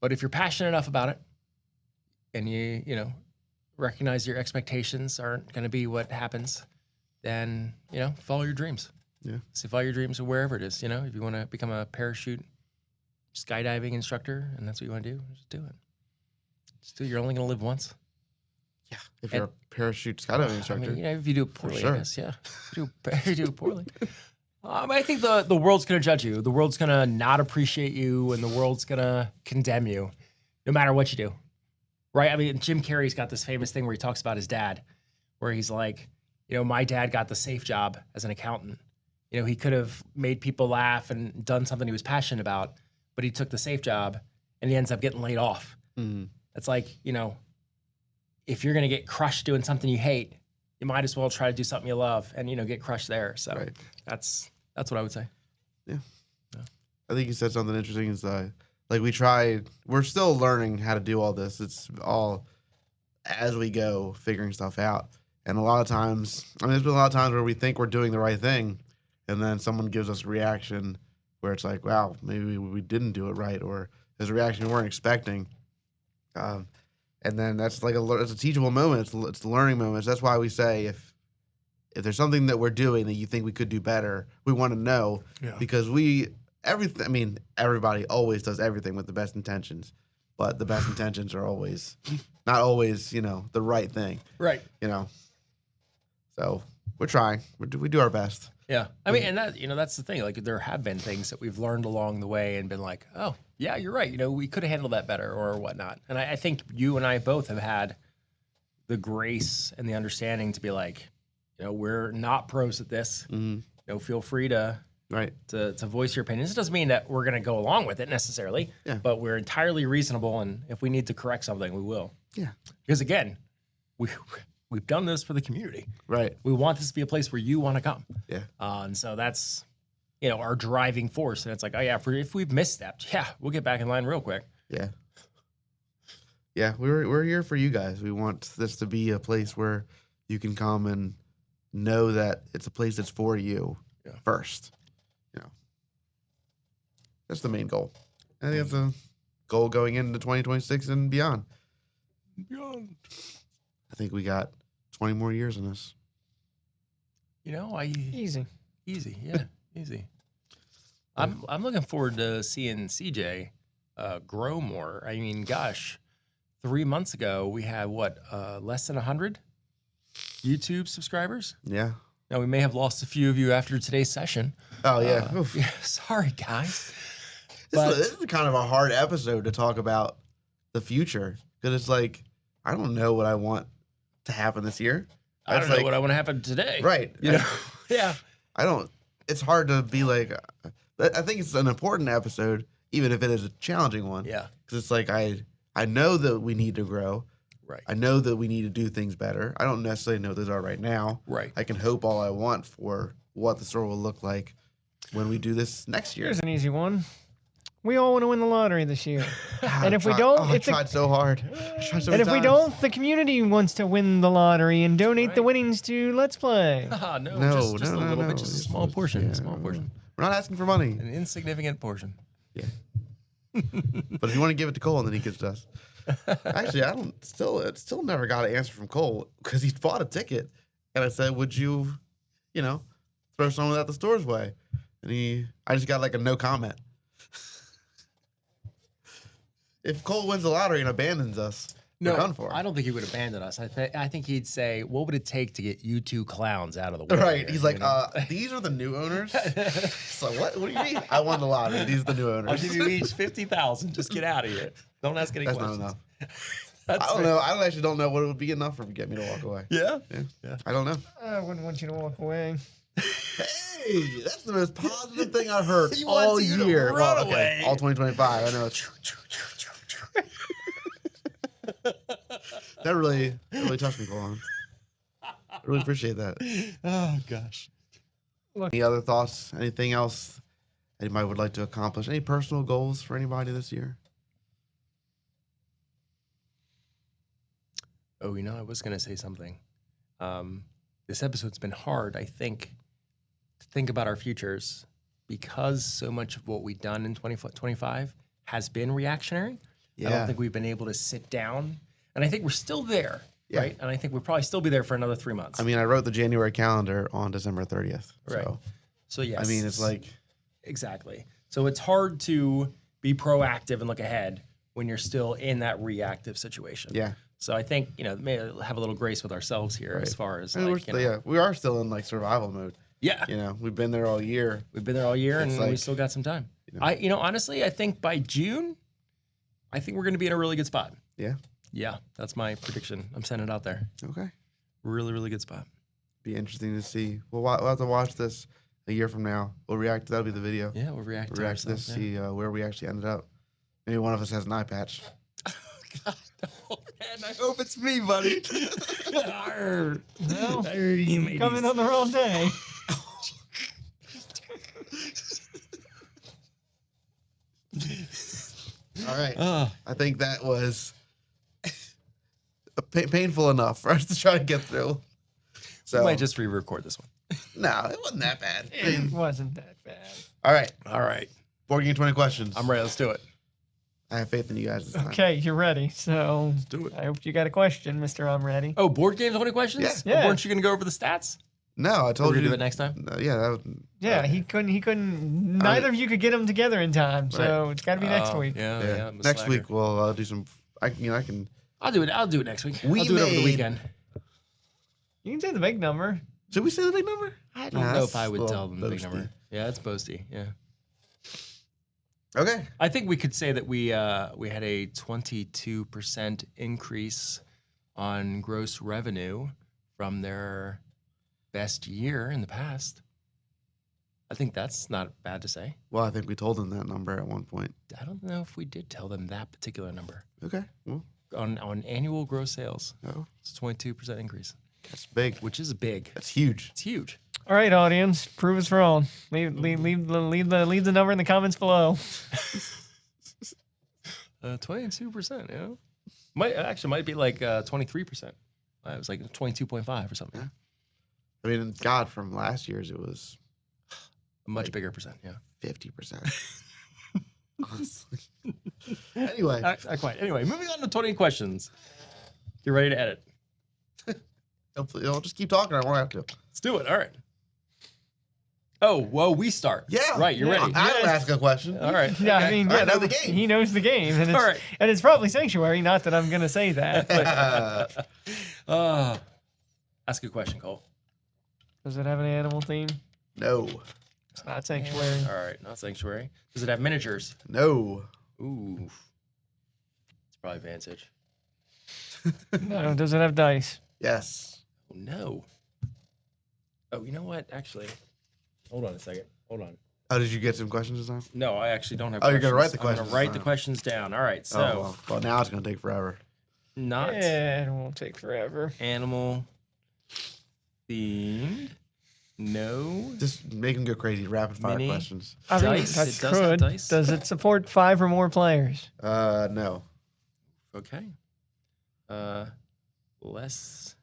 but if you're passionate enough about it and you recognize your expectations aren't going to be what happens, then, follow your dreams. Yeah. So follow your dreams wherever it is. If you want to become a parachute skydiving instructor and that's what you want to do, just do it. Just do it. You're only going to live once. Yeah. If you're a parachute skydiving instructor. If you do it poorly, sure. I guess, yeah. If you do it poorly. I think the world's going to judge you. The world's going to not appreciate you, and the world's going to condemn you no matter what you do, right? I mean, Jim Carrey's got this famous thing where he talks about his dad, where he's like, my dad got the safe job as an accountant. He could have made people laugh and done something he was passionate about, but he took the safe job and he ends up getting laid off. Mm. It's like, if you're going to get crushed doing something you hate, you might as well try to do something you love and, get crushed there. So Right. that's what I would say. Yeah. I think you said something interesting is we're still learning how to do all this. It's all as we go, figuring stuff out. And a lot of times, there's been a lot of times where we think we're doing the right thing, and then someone gives us a reaction where it's like, wow, maybe we didn't do it right, or there's a reaction we weren't expecting. And then that's like it's a teachable moment. It's learning moments. That's why we say if there's something that we're doing that you think we could do better, we want to know because everybody always does everything with the best intentions, but the best intentions are always not always, the right thing. Right. So we're trying. We do our best. Yeah. And that, that's the thing. Like there have been things that we've learned along the way and been like, oh, yeah, you're right. We could have handled that better or whatnot. And I think you and I both have had the grace and the understanding to be like, we're not pros at this. Mm-hmm. Feel free to voice your opinions. It doesn't mean that we're going to go along with it necessarily, but we're entirely reasonable. And if we need to correct something, we will. Yeah. Because again, we've done this for the community. Right. We want this to be a place where you want to come. Yeah. And so that's, our driving force. And it's like, oh yeah, if we've misstepped, we'll get back in line real quick. Yeah. Yeah. We're here for you guys. We want this to be a place where you can come and know that it's a place that's for you first. That's the main goal. I think that's a goal going into 2026 and beyond. I think we got 20 more years in this. Easy. Yeah, easy. I'm looking forward to seeing CJ grow more. 3 months ago we had less than 100 YouTube subscribers. Yeah. Now we may have lost a few of you after today's session. Oh yeah. Sorry guys. This is kind of a hard episode to talk about the future because it's like I don't know what I want to happen this year. I don't know what I want to happen today. Right. Yeah. I don't. It's hard to be like. I think it's an important episode, even if it is a challenging one. Yeah. Because it's like I know that we need to grow. Right. I know that we need to do things better. I don't necessarily know those are right now. Right. I can hope all I want for what the store will look like when we do this next year. Here's an easy one. We all want to win the lottery this year. And if we don't, I tried so hard. And if we don't, the community wants to win the lottery and donate the winnings to Let's Play. Just a little bit, just a small portion. Yeah, Small portion. We're not asking for money. An insignificant portion. Yeah. But if you want to give it to Cole, then he gives it to us. Actually, it still never got an answer from Cole because he bought a ticket. And I said, would you, throw someone at the store's way? And I just got like a no comment. If Cole wins the lottery and abandons us, we're done for. I don't think he would abandon us. I think he'd say, what would it take to get you two clowns out of the way? Right. Here, He's like, these are the new owners? So what do you mean? I won the lottery. These are the new owners. I'll give you each 50,000. Just get out of here. Don't ask any questions. Not enough. I don't know. I actually don't know what it would be enough for to get me to walk away. Yeah? Yeah. I don't know. I wouldn't want you to walk away. Hey, that's the most positive thing I've heard He all wants you to year. run away. All 2025. I know. That really touched me, Colin. I really appreciate that. Oh, gosh. Any other thoughts? Anything else anybody would like to accomplish? Any personal goals for anybody this year? Oh, I was going to say something. This episode's been hard, I think, to think about our futures because so much of what we've done in 2025 has been reactionary. Yeah. I don't think we've been able to sit down. And I think we're still there, right? And I think we'll probably still be there for another 3 months. I mean, I wrote the January calendar on December 30th. Right. So yes. I mean, it's like... Exactly. So it's hard to be proactive and look ahead when you're still in that reactive situation. Yeah. So I think, may have a little grace with ourselves here as far as we are still in like survival mode. Yeah. We've been there all year. We've been there all year and like, we still got some time. Honestly, I think by June, I think we're going to be in a really good spot. Yeah. Yeah, that's my prediction. I'm sending it out there. Okay. Really, really good spot. Be interesting to see. We'll have to watch this a year from now. We'll react. That'll be the video. Yeah, we'll react We'll to react to this, ourselves. see where we actually ended up. Maybe one of us has an eye patch. God, oh, man, I hope it's me, buddy. Well, You made coming these- on the wrong day. All right. Ah. I think that was painful enough for us to try to get through. We So might just re-record this one. no, it wasn't that bad. I mean, It wasn't that bad. all right. All right. Board game 20 questions. I'm ready. Let's do it. I have faith in you guys this time. Okay, you're ready. So Let's do it. I hope you got a question, Mr. I'm ready. Oh, board games, 20 questions? Yeah. Oh, weren't you going to go over the stats? No, I Or told we you do to it next time? No, yeah, that was, Yeah, he couldn't. Neither of you could get them together in time, so it's got to be next Oh, week. Yeah, yeah. yeah. I'm a Next slacker. week we'll do some. I can. I'll do it next week. We I'll do it over the made- weekend. You can say the big number. Should we say the big number? I don't Nah, know that's if I would a tell little them the big boasty. number. Yeah, it's boasty. Yeah. Okay. I think we could say that we had a 22% increase on gross revenue from their best year in the past. I think that's not bad to say. Well, I think we told them that number at one point. I don't know if we did tell them that particular number Okay. Well, on annual gross sales. no, It's a 22% increase, that's big. which is big. That's huge. It's huge. All right, audience, prove us wrong. Leave the number in the comments below. 22%. Yeah, might be like 23%. It was like 22.5 or something. I mean, God, from last year's it was A much bigger percent. Yeah. 50%. Honestly. Anyway, Not quite. Anyway, moving on to 20 questions. You ready to edit? hopefully, I'll just keep talking. I won't have to. Let's do it. All right. Oh, whoa, we start. Yeah. Right, you're Yeah. ready. I'll ask a question. All right. Yeah, I okay. mean, I yeah, know the game. he knows the game, and it's, All right. and it's probably Sanctuary. Not that I'm gonna say that, but Ask a question, Cole. does it have an animal theme? No. It's not Sanctuary. All right, not Sanctuary. Does it have miniatures? No. Ooh. It's probably Vantage. No. Does it have dice? Yes. Oh, no. Oh, you know what? Actually, hold on a second. Hold on. Oh, did you get some questions this time? No, I actually don't have Oh, you're questions. gonna write the I'm questions going to write this the time. questions down. All right, so Oh, well, now it's going to take forever. not Yeah, it won't take forever. animal themed. No. Just make them go crazy. Rapid fire Mini. questions. I mean, Dice? that It does have could. dice? Does it support 5 or more players? No. Okay. Less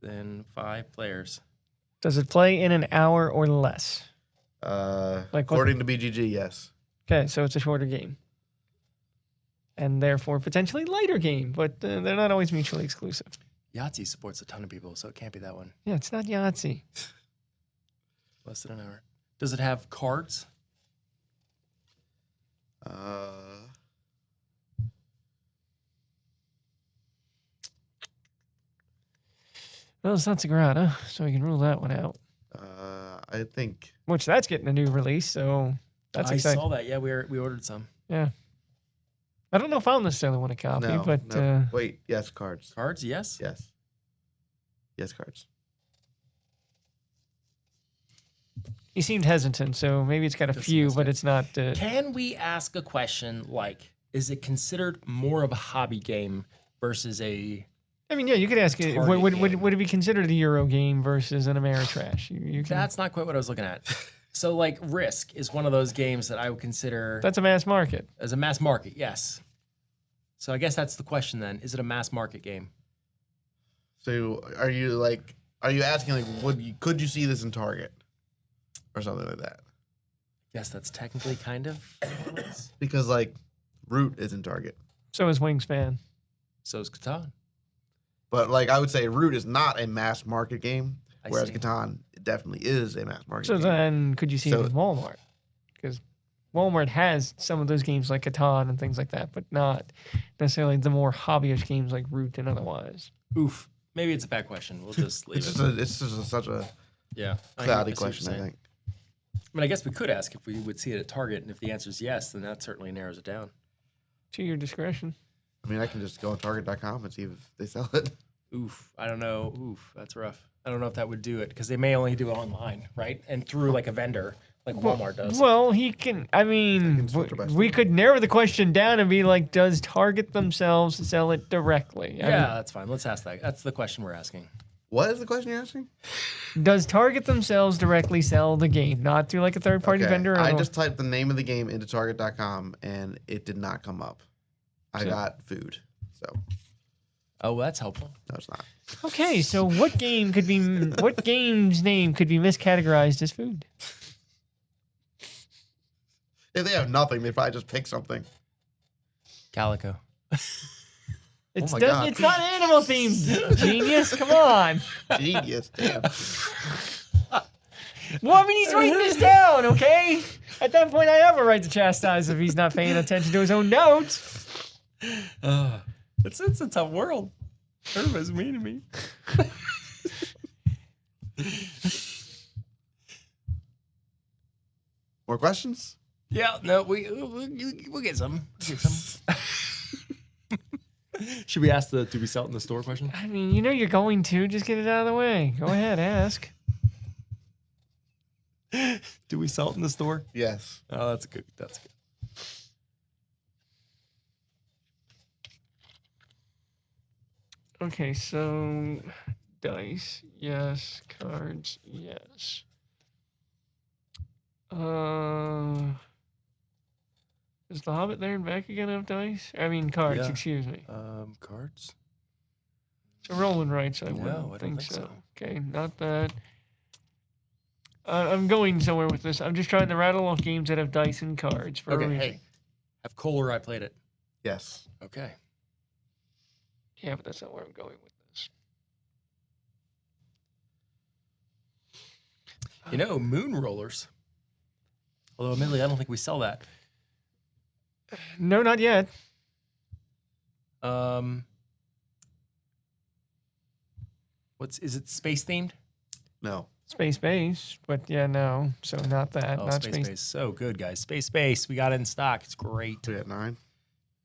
than 5 players. Does it play in an hour or less? Like what- According to BGG, yes. Okay, so it's a shorter game. And therefore potentially lighter game, but they're not always mutually exclusive. Yahtzee supports a ton of people, so it can't be that one. Yeah, it's not Yahtzee. Less than an hour. Does it have cards? Well, it's not Sagrada, so we can rule that one out. I think. Which that's getting a new release, so that's I exciting. saw that. Yeah, we ordered some. Yeah. I don't know if I'll necessarily want a copy, No, but no. Wait, yes, cards. Cards, yes. Yes. Yes, cards. he seemed hesitant, so maybe it's got a few, but it's not. Can we ask a question like, is it considered more of a hobby game versus a... I mean, yeah, you could ask it. Target Would it be considered a Euro game versus an Ameritrash? You can, That's not quite what I was looking at. So, like, Risk is one of those games that I would consider that's a mass market. as a mass market, yes. So I guess that's the question then. Is it a mass market game? So are you asking like could you see this in Target or something like that? Yes, that's technically kind of. Because like Root is in Target, So is Wingspan. So is Catan. but like I would say Root is not a mass market game, I whereas see. Catan definitely is a mass market So game. then, could you see So- it in Walmart? Because Walmart has some of those games like Catan and things like that, but not necessarily the more hobbyish games like Root and otherwise. Oof. Maybe it's a bad question. We'll just leave It's it. just such a Yeah. I cloudy see what question, you're I saying. think. I mean, I guess we could ask if we would see it at Target, and if the answer is yes, then that certainly narrows it down. To your discretion. I mean, I can just go on Target.com and see if they sell it. Oof, I don't know. Oof, that's rough. I don't know if that would do it because they may only do it online, right? And through like a vendor, like Walmart does. Well, he can. I mean, filter by we store. could narrow the question down and be like, does Target themselves sell it directly? Yeah, that's fine. Let's ask that. That's the question we're asking. What is the question you're asking? Does Target themselves directly sell the game, not through like a third-party vendor? I just typed the name of the game into Target.com and it did not come up. I got food. So. Oh, well, that's helpful. No, it's not. Okay, so what game's name could be miscategorized as food? If they have nothing, they probably just pick something. Calico. It's my God. It's not animal themed. Genius, come on. Genius, damn. Well, I mean, he's writing this down, okay? At that point, I have a right to chastise if he's not paying attention to his own notes. It's a tough world. Everybody's mean to me. More questions? Yeah, no, we'll get some. Should we ask the do we sell it in the store question? I mean, you know you're going to. Just get it out of the way. Go ahead, ask. Do we sell it in the store? Yes. Oh, that's good. That's good. Okay, so dice, yes. Cards, yes. Is the Hobbit there and back again have dice? I mean cards, Yeah. excuse me. Cards? So rolling rights, I No, wouldn't I don't think so. Okay, not that. I'm going somewhere with this. I'm just trying to rattle off games that have dice and cards for a Okay, reason. hey. Have Cole or I played it? Yes. Okay. Yeah, but that's not where I'm going with this. You know, moon rollers. Although admittedly, I don't think we sell that. No, not yet. Is it space themed? No. Space base, but yeah, no. So not that. Oh, not space. So good, guys. Space. We got it in stock. It's great. We at 9?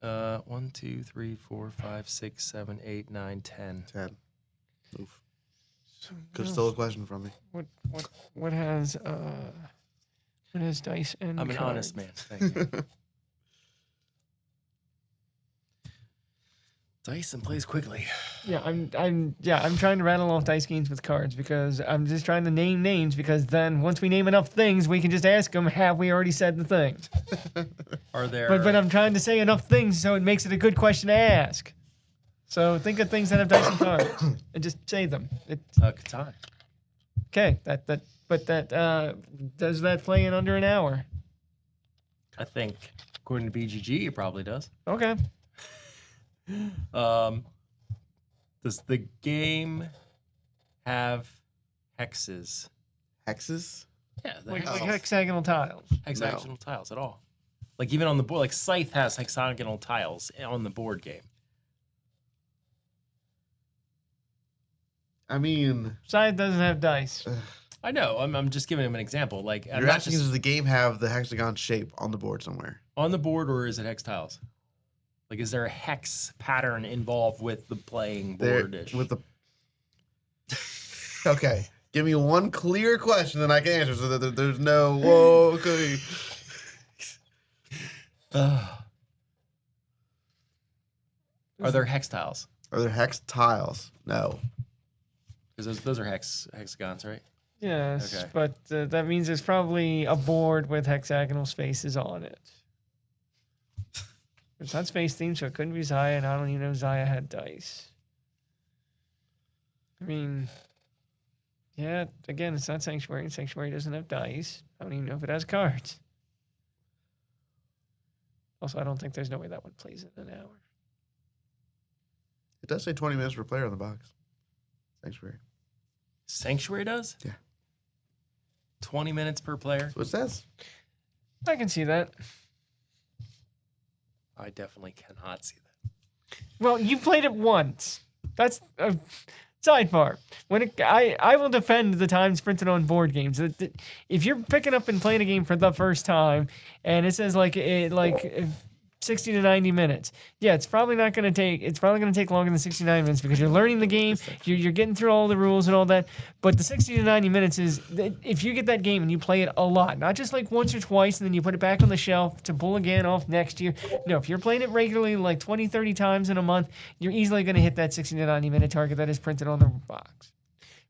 1, 2, 3, 4, 5, 6, 7, 8, 9, 10. 10. Oof. So Could no. steal a question from me. What has dice and I'm an cards? honest man. Thank you. Dice and plays quickly. Yeah, I'm trying to rattle off dice games with cards because I'm just trying to name names because then once we name enough things, we can just ask them, have we already said the thing? Are there? But I'm trying to say enough things so it makes it a good question to ask. So think of things that have dice and cards and just say them. Catan. Okay, does that play in under an hour? I think, according to BGG, it probably does. Okay. Does the game have hexes? Hexes? Yeah, Like Oh. hexagonal tiles. hexagonal tiles at all. Like even on the board, like Scythe has hexagonal tiles on the board game. I mean, Side doesn't have dice. I know. I'm just giving him an example. Like I'm you're not asking, just does the game have the hexagon shape on the board somewhere? on the board, or is it hex tiles? Like, is there a hex pattern involved with the playing board dish? With the Okay, give me one clear question that I can answer so that there's no whoa. Okay. Are there hex tiles? Are there hex tiles? No. Because those are hexagons, right? Yes, Okay. but that means there's probably a board with hexagonal spaces on it. It's not space themed, so it couldn't be Zaya, and I don't even know Zaya had dice. I mean, yeah, again, it's not Sanctuary, and Sanctuary doesn't have dice. I don't even know if it has cards. Also, I don't think there's no way that one plays in an hour. It does say 20 minutes per player on the box. Sanctuary. Sanctuary does? Yeah. 20 minutes per player? That's what it says. I can see that. I definitely cannot see that. Well, you played it once. That's a sidebar. I will defend the times printed on board games. If you're picking up and playing a game for the first time, and it says 60 to 90 minutes. Yeah, it's probably not going to take. It's probably going to take longer than 69 minutes because you're learning the game. You're getting through all the rules and all that. But the 60 to 90 minutes is if you get that game and you play it a lot, not just like once or twice and then you put it back on the shelf to pull again off next year. No, if you're playing it regularly, like 20, 30 times in a month, you're easily going to hit that 60 to 90 minute target that is printed on the box.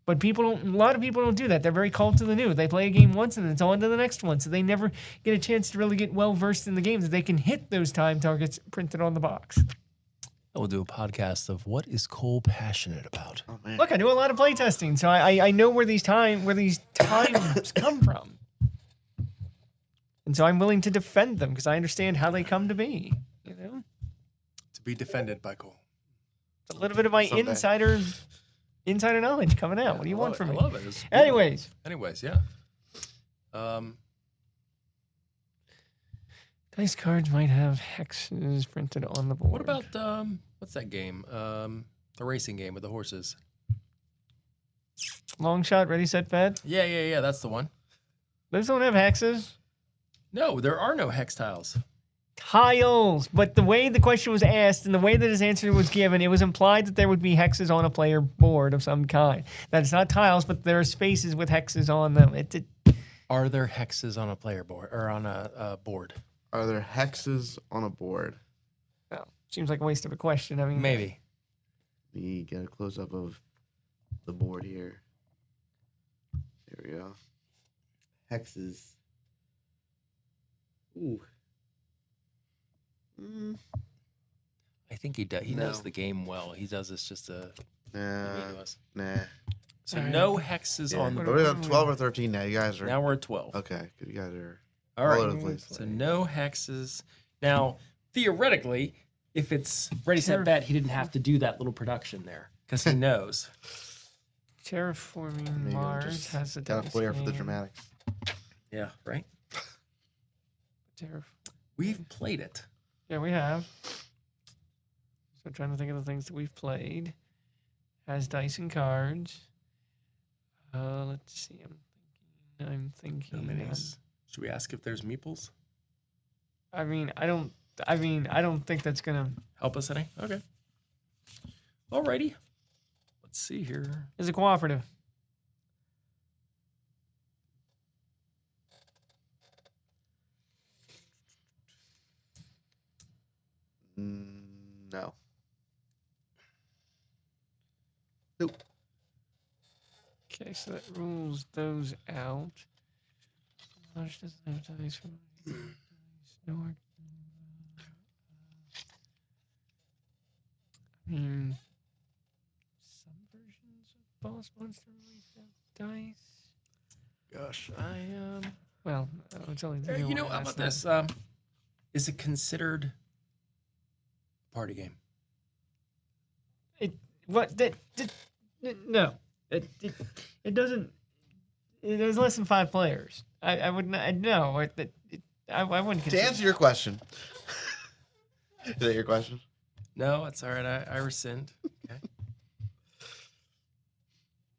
But a lot of people don't do that. They're very cold to the new. They play a game once and then it's on to the next one. So they never get a chance to really get well versed in the games that they can hit those time targets printed on the box. I will do a podcast of what is Cole passionate about. Oh man. Look, I do a lot of playtesting, so I know where these times come from. And so I'm willing to defend them because I understand how they come to be. You know? To be defended by Cole. It's a little bit of my Someday. insider knowledge coming out. What do you want from me? I love it. It's Anyways, yeah. Dice cards might have hexes printed on the board. What about what's that game? The racing game with the horses. Long shot, ready, set, fed? Yeah. That's the one. Those don't have hexes. No, there are no hex tiles. Tiles, but the way the question was asked and the way that his answer was given, it was implied that there would be hexes on a player board of some kind. That it's not tiles, but there are spaces with hexes on them. Are there hexes on a player board or on a board? Are there hexes on a board? Oh, seems like a waste of a question. I mean, Maybe. We get a close up of the board here. There we go. Hexes. Ooh. I think he does. He No. knows the game well. He does this just to be mean to us. Nah. So Alright. no hexes Yeah. on the But we're on 12 or 13 now. You guys are Now we're at 12. okay. You guys are All all right. over the place. So no hexes. Now, theoretically, if it's ready, set, bet, he didn't have to do that little production there because he knows. Terraforming Maybe I'm Mars just has a got a dice flair for the game. dramatics. Yeah, right? Terraform. We've played it. Yeah, we have. So trying to think of the things that we've played. Has dice and cards. Let's see. I'm thinking. No minis. Should we ask if there's meeples? I don't think that's gonna. Help us any? Okay. Alrighty. Let's see here. Is it cooperative? No. Nope. Okay, so that rules those out. Large doesn't have dice for no. I mean, some versions of boss monster release have dice. Gosh, Well, it's only the new you know, one, how that's about not- this? Is it considered a party game? No, it doesn't. There's less than 5 players. I would not. No, I wouldn't. To Consider answer your question. Is that your question? No, it's all right. I rescind. Okay.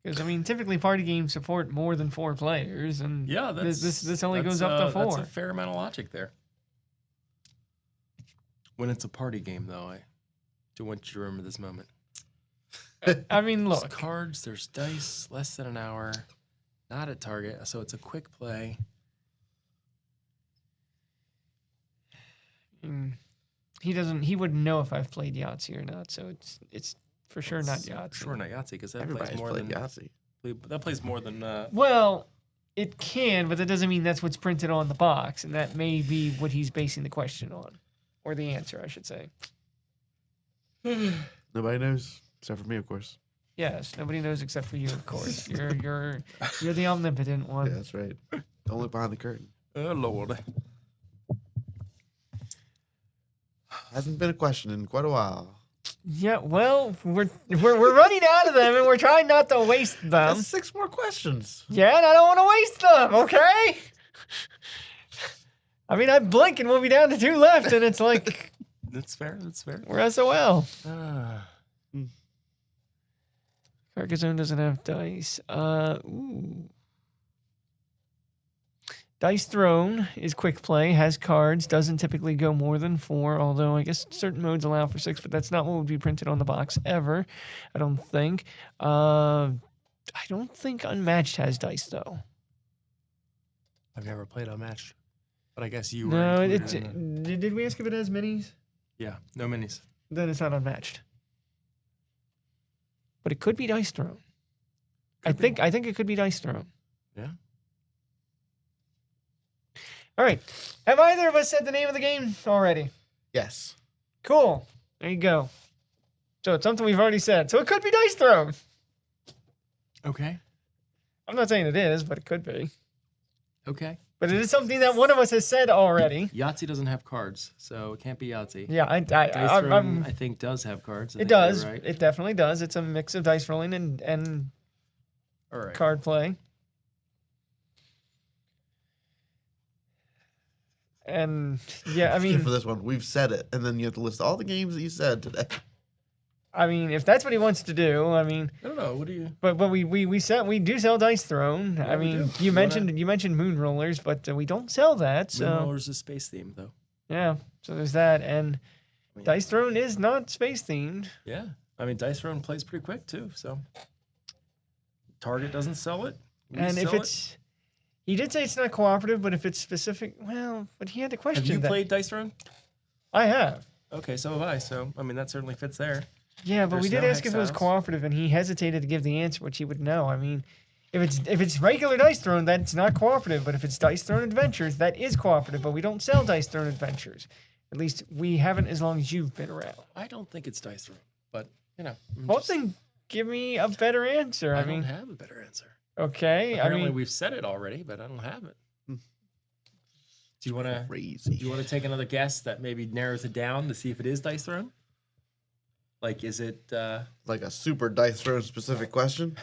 Because I mean, typically party games support more than 4 players, and Yeah, this only goes up to 4. That's a fair amount of logic there. When it's a party game, though, I do want you to remember this moment. I mean, There's look. cards, there's dice, less than an hour, not at target, so it's a quick play. He wouldn't know if I've played Yahtzee or not, so it's for sure not Yahtzee. For sure not Yahtzee, because that Everybody's plays more played than Yahtzee. that plays more than Well, it can, but that doesn't mean that's what's printed on the box, and that may be what he's basing the question on, or the answer, I should say. Nobody knows except for me, of course. Yes, nobody knows except for you, of course. You're the omnipotent one. Yeah, that's right. Don't look behind the curtain. oh Lord. Hasn't been a question in quite a while. Yeah, well, we're running out of them, and we're trying not to waste them. That's 6 more questions. Yeah, and I don't want to waste them. Okay. I mean, I blink and we'll be down to 2 left, and it's like That's fair. That's fair. we're SOL. Ah. Carcassonne doesn't have dice. Ooh. Dice Throne is quick play, has cards, doesn't typically go more than 4, although I guess certain modes allow for 6, but that's not what would be printed on the box ever, I don't think. I don't think Unmatched has dice, though. I've never played Unmatched, but I guess you were No, included in the... did we ask if it has minis? Yeah, no minis. Then it's not Unmatched. But it could be Dice Throne. I think it could be Dice Throne. Yeah. All right. Have either of us said the name of the game already? Yes. Cool. There you go. So it's something we've already said. So it could be Dice Throne. Okay. I'm not saying it is, but it could be. Okay. But it is something that one of us has said already. Yahtzee doesn't have cards, so it can't be Yahtzee. Yeah, Dice Throne, I think, does have cards. It does. Right. It definitely does. It's a mix of dice rolling and All right. card play. And yeah, I mean, for this one, we've said it, and then you have to list all the games that you said today. I mean, if that's what he wants to do, I mean, I don't know. What do you? but we do sell Dice Throne. Yeah, I we mean, do. you mentioned Moon Rollers, but we don't sell that. So Moon Rollers is space themed, though. yeah, so there's that, and I mean, Dice Throne is not space themed. Yeah, I mean, Dice Throne plays pretty quick too. So Target doesn't sell it. We And if sell it. it's, he did say it's not cooperative, but if it's specific, well, but he had to question Have you that. played Dice Throne? I have. Okay, so have I. So I mean, that certainly fits there. Yeah, but we There's did no ask if it was Hextiles. cooperative, and he hesitated to give the answer, which he would know. I mean, if it's regular Dice Throne, that's not cooperative. But if it's Dice Throne Adventures, that is cooperative. But we don't sell Dice Throne Adventures. At least we haven't as long as you've been around. I don't think it's Dice Throne, but you know. Well, then give me a better answer. I I mean, don't have a better answer. okay. Apparently, I mean, we've said it already, but I don't have it. Do you want to? Crazy. Do you want to take another guess that maybe narrows it down to see if it is Dice Throne? Like, is it? Like a super Dice Throne specific question.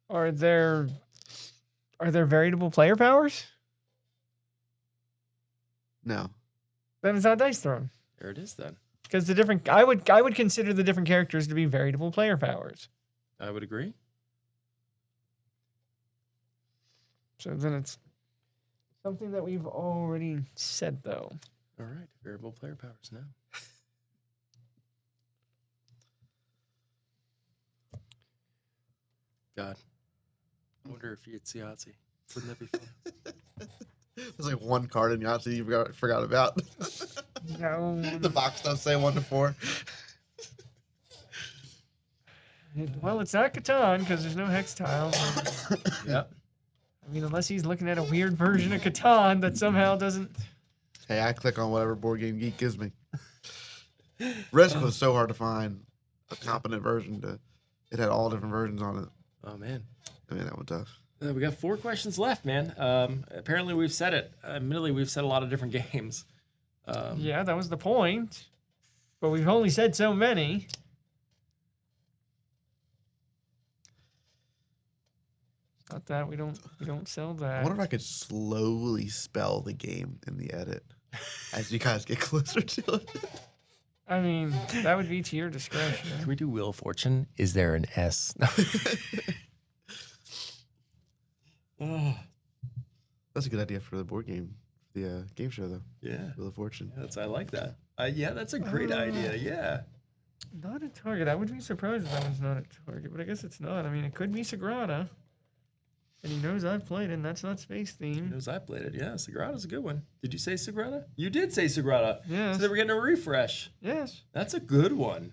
are there variable player powers? No. Then it's not Dice Throne. There it is then. Because I would consider the different characters to be variable player powers. I would agree. So then it's something that we've already said, though. All right, variable player powers now. God, I wonder if it's Yahtzee. Wouldn't that be fun? There's like one card in Yahtzee you forgot about. No. The box does say 1 to 4. Well, it's not Catan because there's no hex tiles. Yep. I mean, unless he's looking at a weird version of Catan that somehow doesn't. Hey, I click on whatever Board Game Geek gives me. Risk was so hard to find a competent version. It had all different versions on it. Oh man. I mean, that was tough. We got 4 questions left, man. Apparently, we've said it. Admittedly, we've said a lot of different games. Yeah, that was the point. But we've only said so many. Not that we don't sell I that. wonder if I could slowly spell the game in the edit as you guys get closer to it. I mean, that would be to your discretion. Can we do Wheel of Fortune? Is there an S? That's a good idea for the board game, the game show, though. Yeah. Wheel of Fortune. I like that. Yeah, that's a great idea. Yeah. Not a target. I would be surprised if that one's not a target, but I guess it's not. I mean, it could be Sagrada. And he knows I've played it, and that's not space He themed. knows I played it. Yeah, Sagrada's a good one. Did you say Sagrada? You did say Sagrada. Yes. So they were getting a refresh. Yes. That's a good one.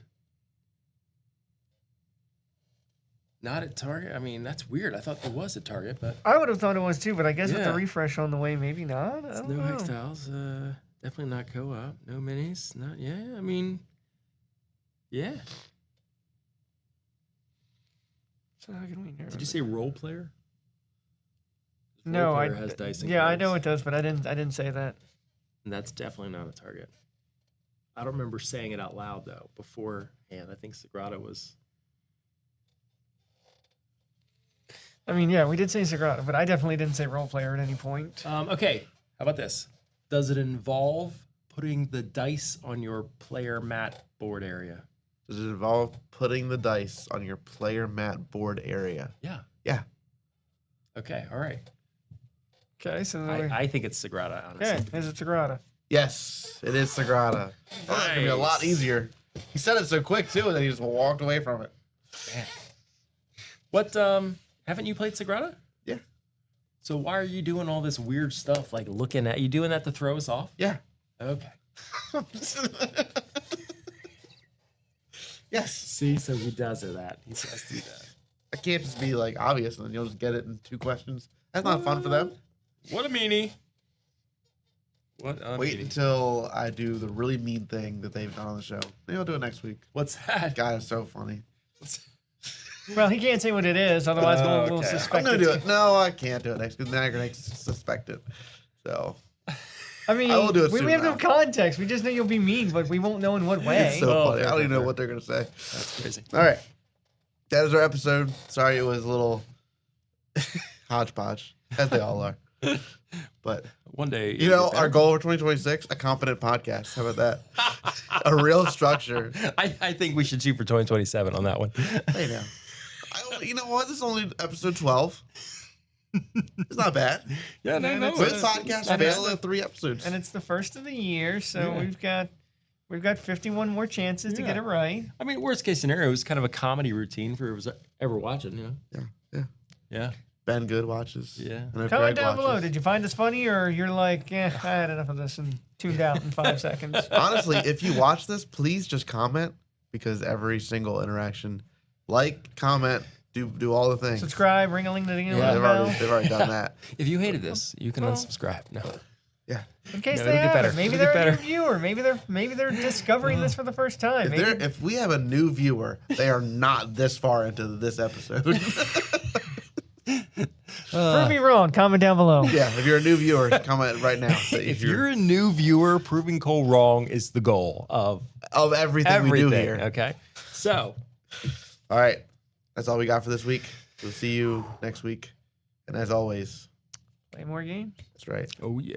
Not at Target. I mean, that's weird. I thought there was a Target, but I would have thought it was too, but I guess with the Yeah. refresh on the way, maybe not. I it's don't no know. hex tiles. Definitely not co-op. No minis. Not yeah. I mean, yeah. So how can we narrow Did you it? say role player? No, Role I. player has dice and Yeah, I cards, know it does, but I didn't say that. and that's definitely not a Target. I don't remember saying it out loud though beforehand. I think Sagrada was. I mean, yeah, we did say Sagrada, but I definitely didn't say role player at any point. Okay, how about this? Does it involve putting the dice on your player mat board area? Does it involve putting the dice on your player mat board area? Yeah. Yeah. Okay. All right. Okay, so I think it's Sagrada, honestly. okay, is it Sagrada? Yes, it is Sagrada. Oh, that's gonna be a lot Nice. easier. He said it so quick too, and then he just walked away from it. Man. What? Haven't you played Sagrada? Yeah. So why are you doing all this weird stuff? Like looking at you doing that to throw us off? Yeah. Okay. Yes. See, so he does that. He does do that. I can't just be like obvious, and then you'll just get it in 2 questions. That's not fun for them. What a meanie. What a Wait meanie. until I do the really mean thing that they've done on the show. Maybe I'll do it next week. What's that? God, it's so funny. Well, he can't say what it is, otherwise we'll Okay. suspect I'm gonna it's- do it. No, I can't do it next because then you're gonna suspect it. So I mean, I will do it we soon have no now. context. We just know you'll be mean, but we won't know in what way. it's so Oh, funny. I fair, don't even know fair. what they're gonna say. That's crazy. All right, that is our episode. Sorry, it was a little hodgepodge, as they all are. But One day. you know, our goal for 2026: a competent podcast. How about that? A real structure. I think we should shoot for 2027 on that one. Hey now, you know what? This is only episode 12. It's not bad. Yeah, no, no, With it's- podcast and it's fail in 3 episodes. And it's the first of the year, so Yeah. we've got 51 more chances to get Yeah. it right. I mean, worst case scenario is kind of a comedy routine for whoever's ever watching, you know? Yeah. Yeah. Ben Good watches. Yeah. And then Comment Craig down below. watches. Did you find this funny, or you're like, I had enough of this and tuned out in 5 seconds? Honestly, if you watch this, please just comment because every single interaction, like, comment, do all the things. Subscribe, ring-a-ling-a-ding Yeah, bell. they've already done that. If you hated this, you can Well- unsubscribe. No. Yeah. In case No, they it'll get have better. it. Maybe It'll they're get a new better. viewer. Maybe they're discovering this for the first time. Maybe If we have a new viewer, they are not this far into this episode. prove me wrong. Comment down below. Yeah, if you're a new viewer, comment right now. that If you're a new viewer, proving Cole wrong is the goal of of everything, everything. we do here. Okay. So, All right. That's all we got for this week. We'll see you next week. And as always, Play more games. that's right. oh yeah.